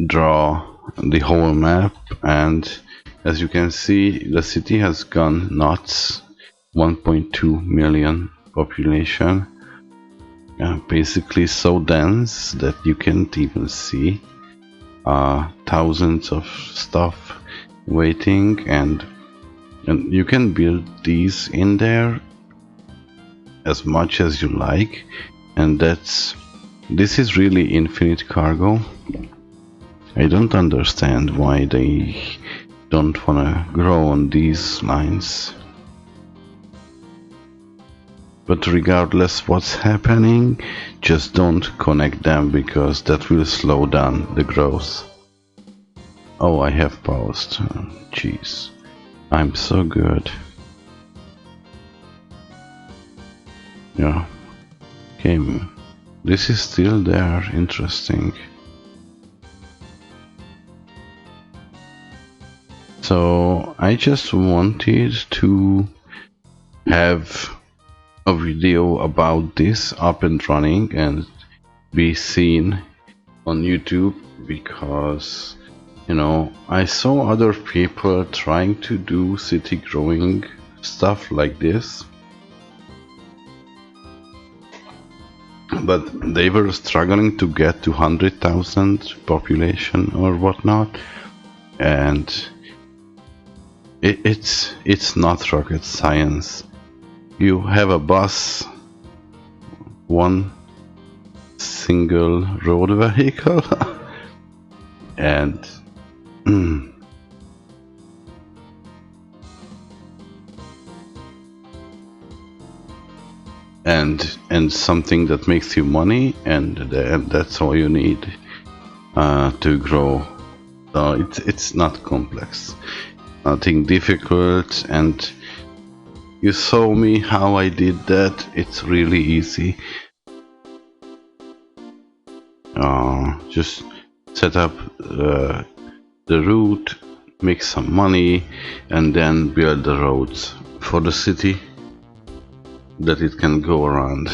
draw the whole map, and as you can see, the city has gone nuts. 1.2 million population. Basically so dense that you can't even see. Thousands of stuff waiting, and you can build these in there as much as you like, and this is really infinite cargo. I don't understand why they don't wanna grow on these lines. But regardless what's happening, just don't connect them, because that will slow down the growth. Oh, I have paused. Jeez. I'm so good. Yeah. Okay. This is still there. Interesting. So I just wanted to have a video about this up and running and be seen on YouTube, because you know, I saw other people trying to do city growing stuff like this, but they were struggling to get to 100,000 population or whatnot, and it's not rocket science. You have a bus, one single road vehicle, and and something that makes you money, and that's all you need to grow. So it's not complex, nothing difficult, and you saw me how I did that. It's really easy. Just set up the route, make some money, and then build the roads for the city that it can go around.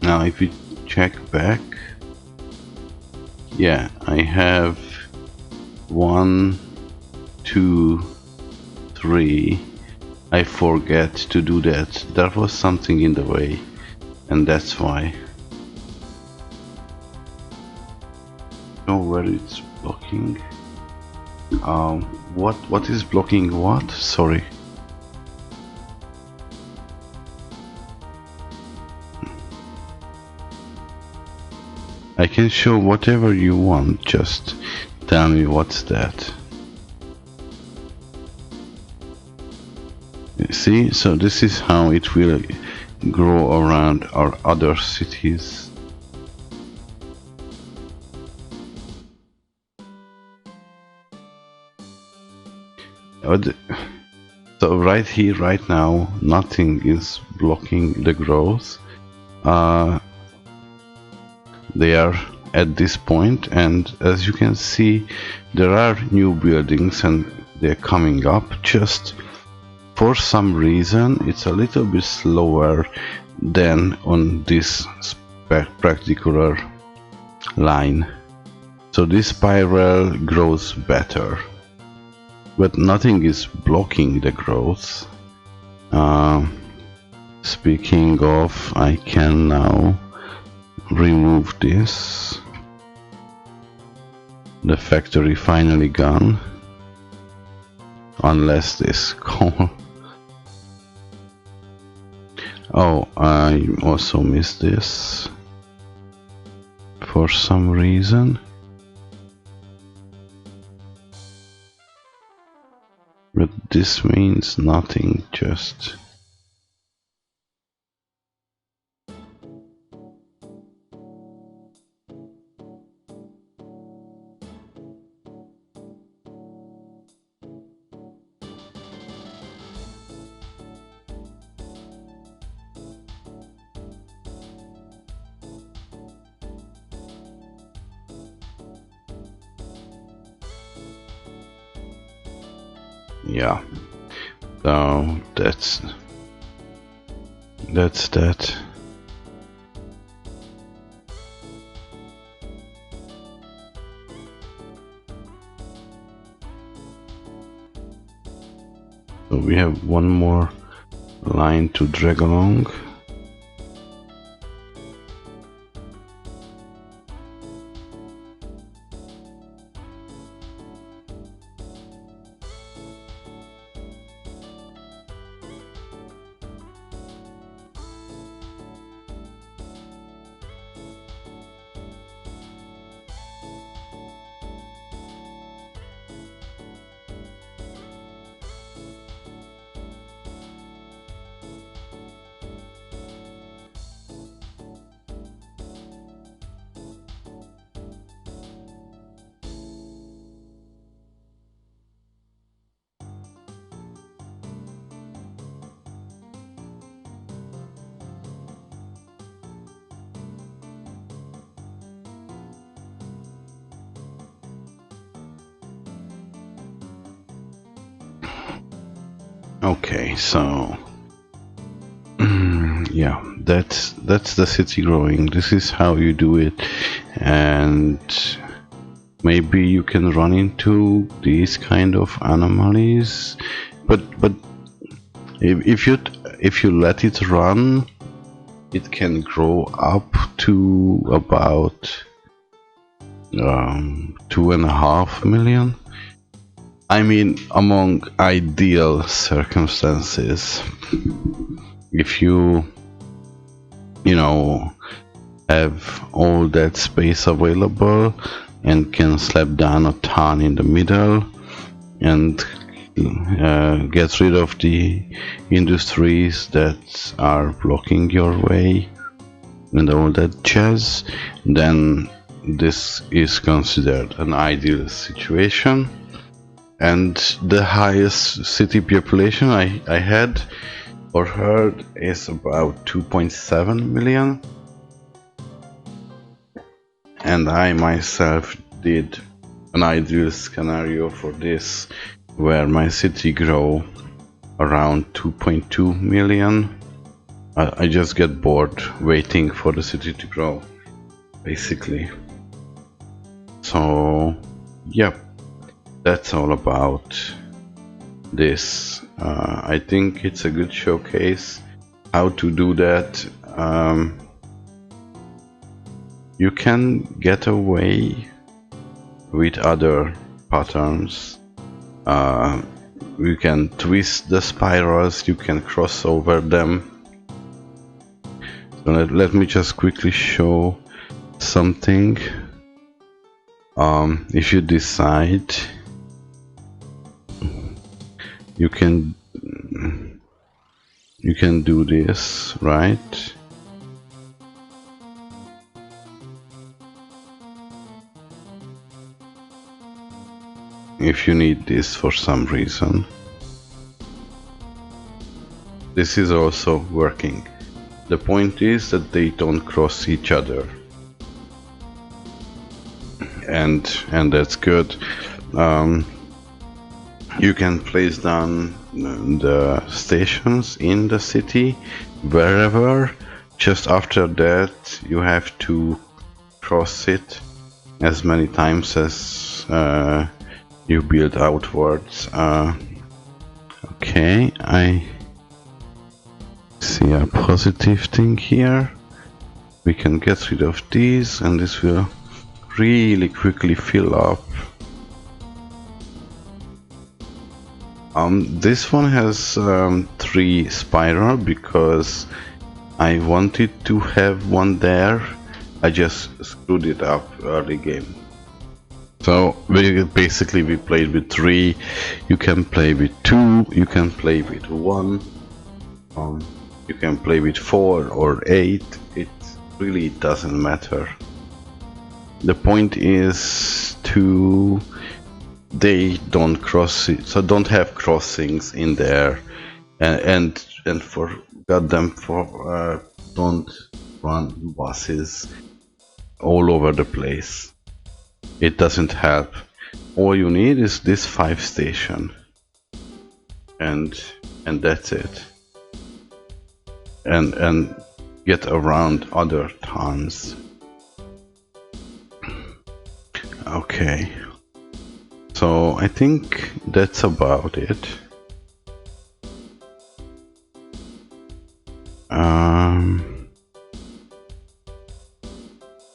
Now if we check back, yeah, I have 1, 2, 3. I forget to do that. There was something in the way, and that's why. Oh, where it's blocking? What is blocking what? Sorry. I can show whatever you want, just tell me what's that. See, so this is how it will grow around our other cities. So right here, right now, nothing is blocking the growth. They are at this point, and as you can see, there are new buildings and they're coming up. Just for some reason it's a little bit slower than on this particular line, so this spiral grows better, but nothing is blocking the growth. Speaking of, I can now remove this. The factory finally gone, unless this call. Oh, I also missed this for some reason, but this means nothing, just Yeah, so that's that. So we have one more line to drag along. Okay, so yeah, that's the city growing. This is how you do it, and maybe you can run into these kind of anomalies, but if you let it run, it can grow up to about 2.5 million. I mean, among ideal circumstances, if you know, have all that space available and can slap down a ton in the middle and get rid of the industries that are blocking your way and all that jazz, then this is considered an ideal situation. And the highest city population I had or heard is about 2.7 million. And I myself did an ideal scenario for this, where my city grow around 2.2 million. I just get bored waiting for the city to grow, basically. So, yeah, that's all about this. I think it's a good showcase how to do that. You can get away with other patterns. You can twist the spirals, you can cross over them. So let me just quickly show something. If you decide, you can do this, right? If you need this for some reason. This is also working. The point is that they don't cross each other. And that's good. You can place down the stations in the city wherever. Just after that, you have to cross it as many times as you build outwards. Okay, I see a positive thing here. We can get rid of these, and this will really quickly fill up. This one has 3 spiral because I wanted to have one there. I just screwed it up early game. So we played with 3. You can play with 2. You can play with 1. You can play with 4 or 8. It really doesn't matter. The point is to they don't cross it, so don't have crossings in there, and for goddamn for don't run buses all over the place. It doesn't help. All you need is this 5 station. and that's it. And get around other towns. Okay, so I think that's about it.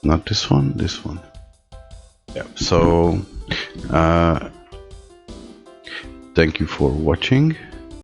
Not this one, this one. Yeah, so thank you for watching.